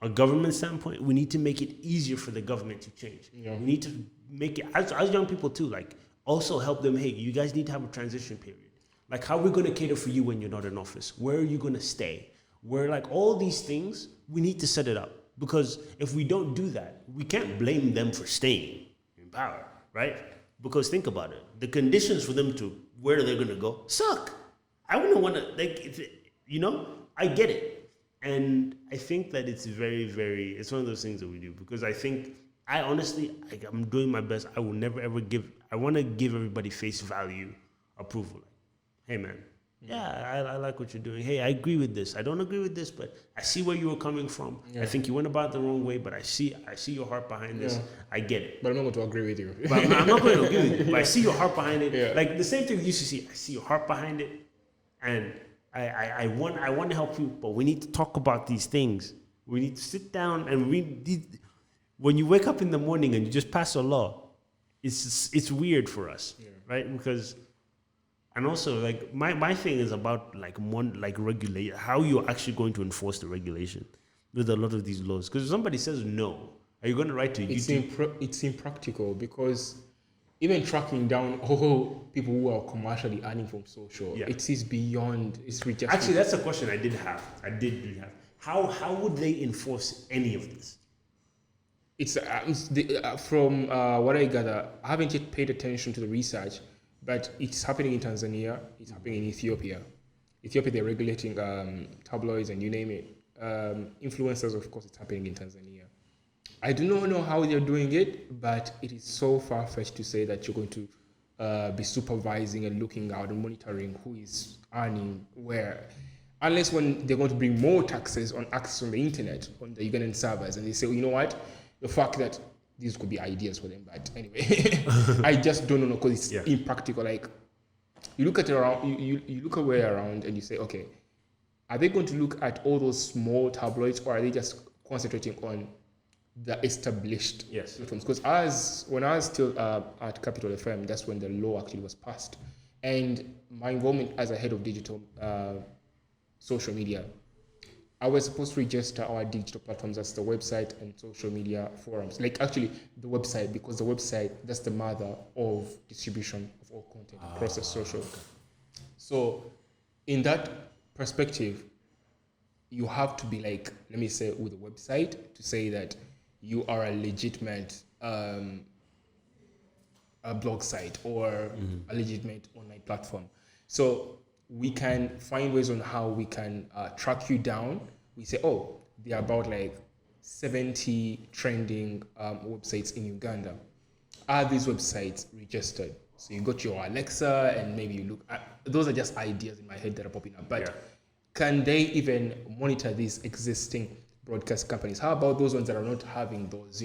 a government standpoint, we need to make it easier for the government to change. Yeah. We need to make it as young people too, like also help them. Hey, you guys need to have a transition period. Like, how are we going to cater for you when you're not in office? Where are you going to stay? Where, like, all these things, we need to set it up. Because if we don't do that, we can't blame them for staying in power, right? Because think about it. The conditions for them to where they're going to go suck. I wouldn't want to, like, I get it. And I think that it's very, very, it's one of those things that we do. Because I think, I'm doing my best. I will never, ever I want to give everybody face value approval. Hey, man, I like what you're doing. Hey, I agree with this. I don't agree with this, but I see where you were coming from. Yeah. I think you went about it the wrong way, but I see your heart behind this. I get it. But I'm not going to agree with you. But I'm not going to agree with you, but I see your heart behind it. Yeah. Like the same thing with UCC, I see your heart behind it, and I want to help you, but we need to talk about these things. We need to sit down and when you wake up in the morning and you just pass a law, it's weird for us, right? Because... And also, like my thing is about regulate how you're actually going to enforce the regulation with a lot of these laws. Because if somebody says no, are you going to write to YouTube? It's impractical because even tracking down all people who are commercially earning from social, it is beyond. It's rejected. Actually, that's a question I did really have. How would they enforce any of this? It's from what I gather. I haven't yet paid attention to the research. But it's happening in Tanzania. It's happening in Ethiopia. They're regulating tabloids and you name it. Influencers, of course, it's happening in Tanzania. I do not know how they're doing it, but it is so far-fetched to say that you're going to be supervising and looking out and monitoring who is earning where. Unless when they're going to bring more taxes on access on the internet, on the Ugandan servers, and they say, well, you know what? The fact that these could be ideas for them, but anyway, I just don't know because it's impractical. Like you look at it around, you look away around, and you say, okay, are they going to look at all those small tabloids, or are they just concentrating on the established platforms? Because when I was still at Capital FM, that's when the law actually was passed, and my involvement as a head of digital social media. I was supposed to register our digital platforms as the website and social media forums. Like actually the website, because the website, that's the mother of distribution of all content across the social. Okay. So in that perspective, you have to be like, let me say with a website to say that you are a legitimate a blog site or a legitimate online platform. So we can find ways on how we can track you down. We say, oh, there are about like 70 trending websites in Uganda. Are these websites registered? So you got your Alexa and maybe you look at, those are just ideas in my head that are popping up. But can they even monitor these existing broadcast companies? How about those ones that are not having those,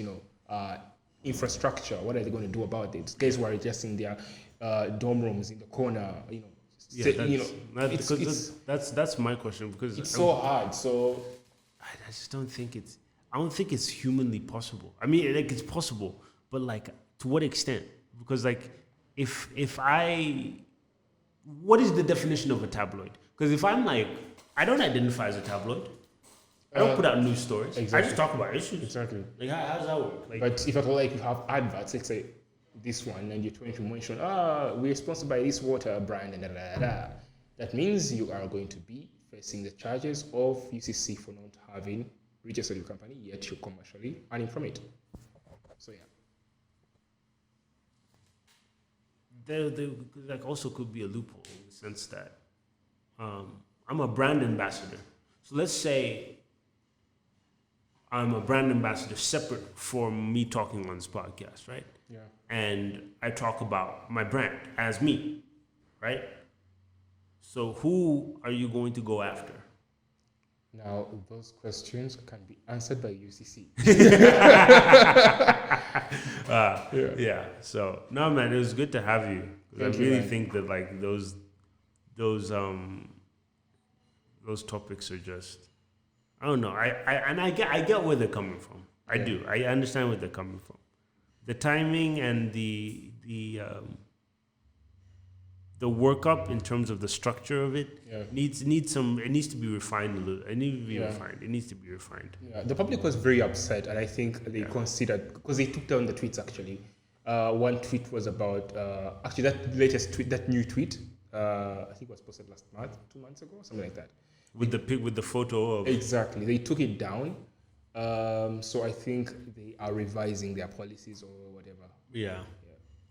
infrastructure. What are they going to do about it? Guys who are just in their dorm rooms in the corner, that's my question, because it's so hard. So I just don't think it's humanly possible. I mean, like, it's possible, but like, to what extent? Because like, what is the definition of a tabloid? Because if I'm like, I don't identify as a tabloid. I don't put out news stories. Exactly. I just talk about issues. Exactly. Like, how does that work? Like, but if at all, like, you have adverts, let's say this one, and you're trying to mention, we're sponsored by this water brand, and that means you are going to be facing the charges of UCC for not having registered your company, yet you're commercially earning from it. So yeah. There like also could be a loophole in the sense that I'm a brand ambassador. So let's say I'm a brand ambassador separate from me talking on this podcast, right? Yeah. And I talk about my brand as me, right? So who are you going to go after? Now, those questions can be answered by UCC. Yeah. So, no, man, it was good to have you. I really think that like those topics are just, I don't know. I get where they're coming from. I do. I understand where they're coming from. The timing and the workup in terms of the structure of it needs to be refined a little. It needs to be refined. Yeah, the public was very upset, and I think they considered, because they took down the tweets actually. One tweet was about actually that latest tweet, that new tweet. I think it was posted last month, 2 months ago, something like that. With the photo of exactly, they took it down. So I think they are revising their policies or whatever. Yeah.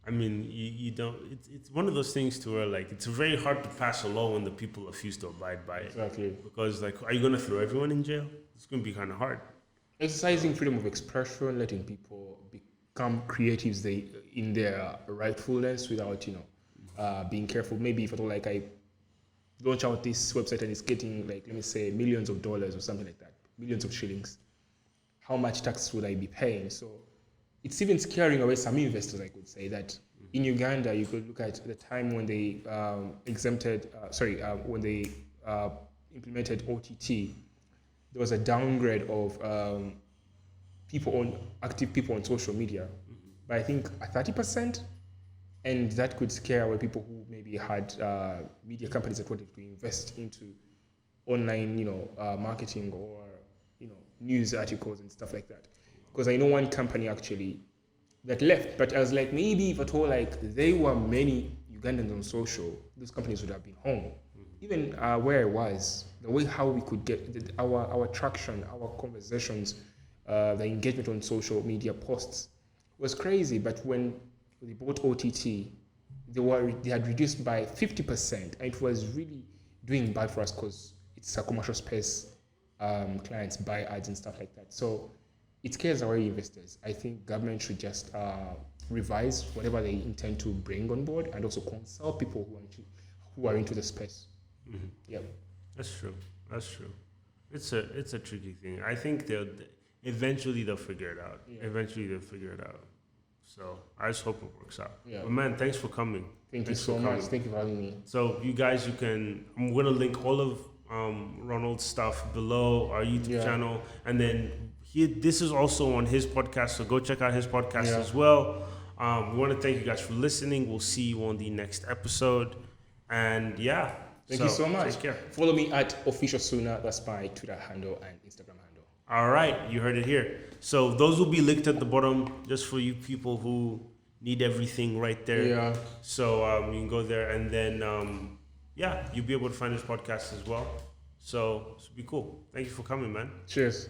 I mean, you don't. It's one of those things to where like it's very hard to pass a law when the people refuse to abide by it. Exactly. Because like, are you gonna throw everyone in jail? It's gonna be kind of hard. Exercising freedom of expression, letting people become creatives in their rightfulness without being careful. Maybe if at all, like I launch out this website and it's getting like, let me say, millions of dollars or something like that, millions of shillings. How much tax would I be paying? So it's even scaring away some investors, I could say, that in Uganda, you could look at the time when they when they implemented OTT, there was a downgrade of active people on social media by I think 30%, and that could scare away people who maybe had media companies that wanted to invest into online, marketing or news articles and stuff like that. Because I know one company actually that left, but I was like, maybe if at all, like there were many Ugandans on social, those companies would have been home. Even where I was, the way how we could get our traction, our conversations, the engagement on social media posts was crazy. But when they bought OTT, they had reduced by 50%, and it was really doing bad for us because it's a commercial space. Clients buy ads and stuff like that. So it scares away investors. I think government should just revise whatever they intend to bring on board, and also consult people who are into the space. Mm-hmm. Yeah, that's true. It's a tricky thing. I think eventually they'll figure it out. Yeah. So I just hope it works out. Yeah. But man, thanks for coming. Thank you so much. Thank you for having me. So you guys, I'm gonna link all of Ronald's stuff below our YouTube channel, and then this is also on his podcast, so go check out his podcast as well. We want to thank you guys for listening. We'll see you on the next episode, and thank you so much. Take care. Follow me at official Ssuna. That's my Twitter handle and Instagram handle. All right, you heard it here. So those will be linked at the bottom, just for you people who need everything right there. Yeah. So you can go there, and then you'll be able to find this podcast as well. So it'll be cool. Thank you for coming, man. Cheers.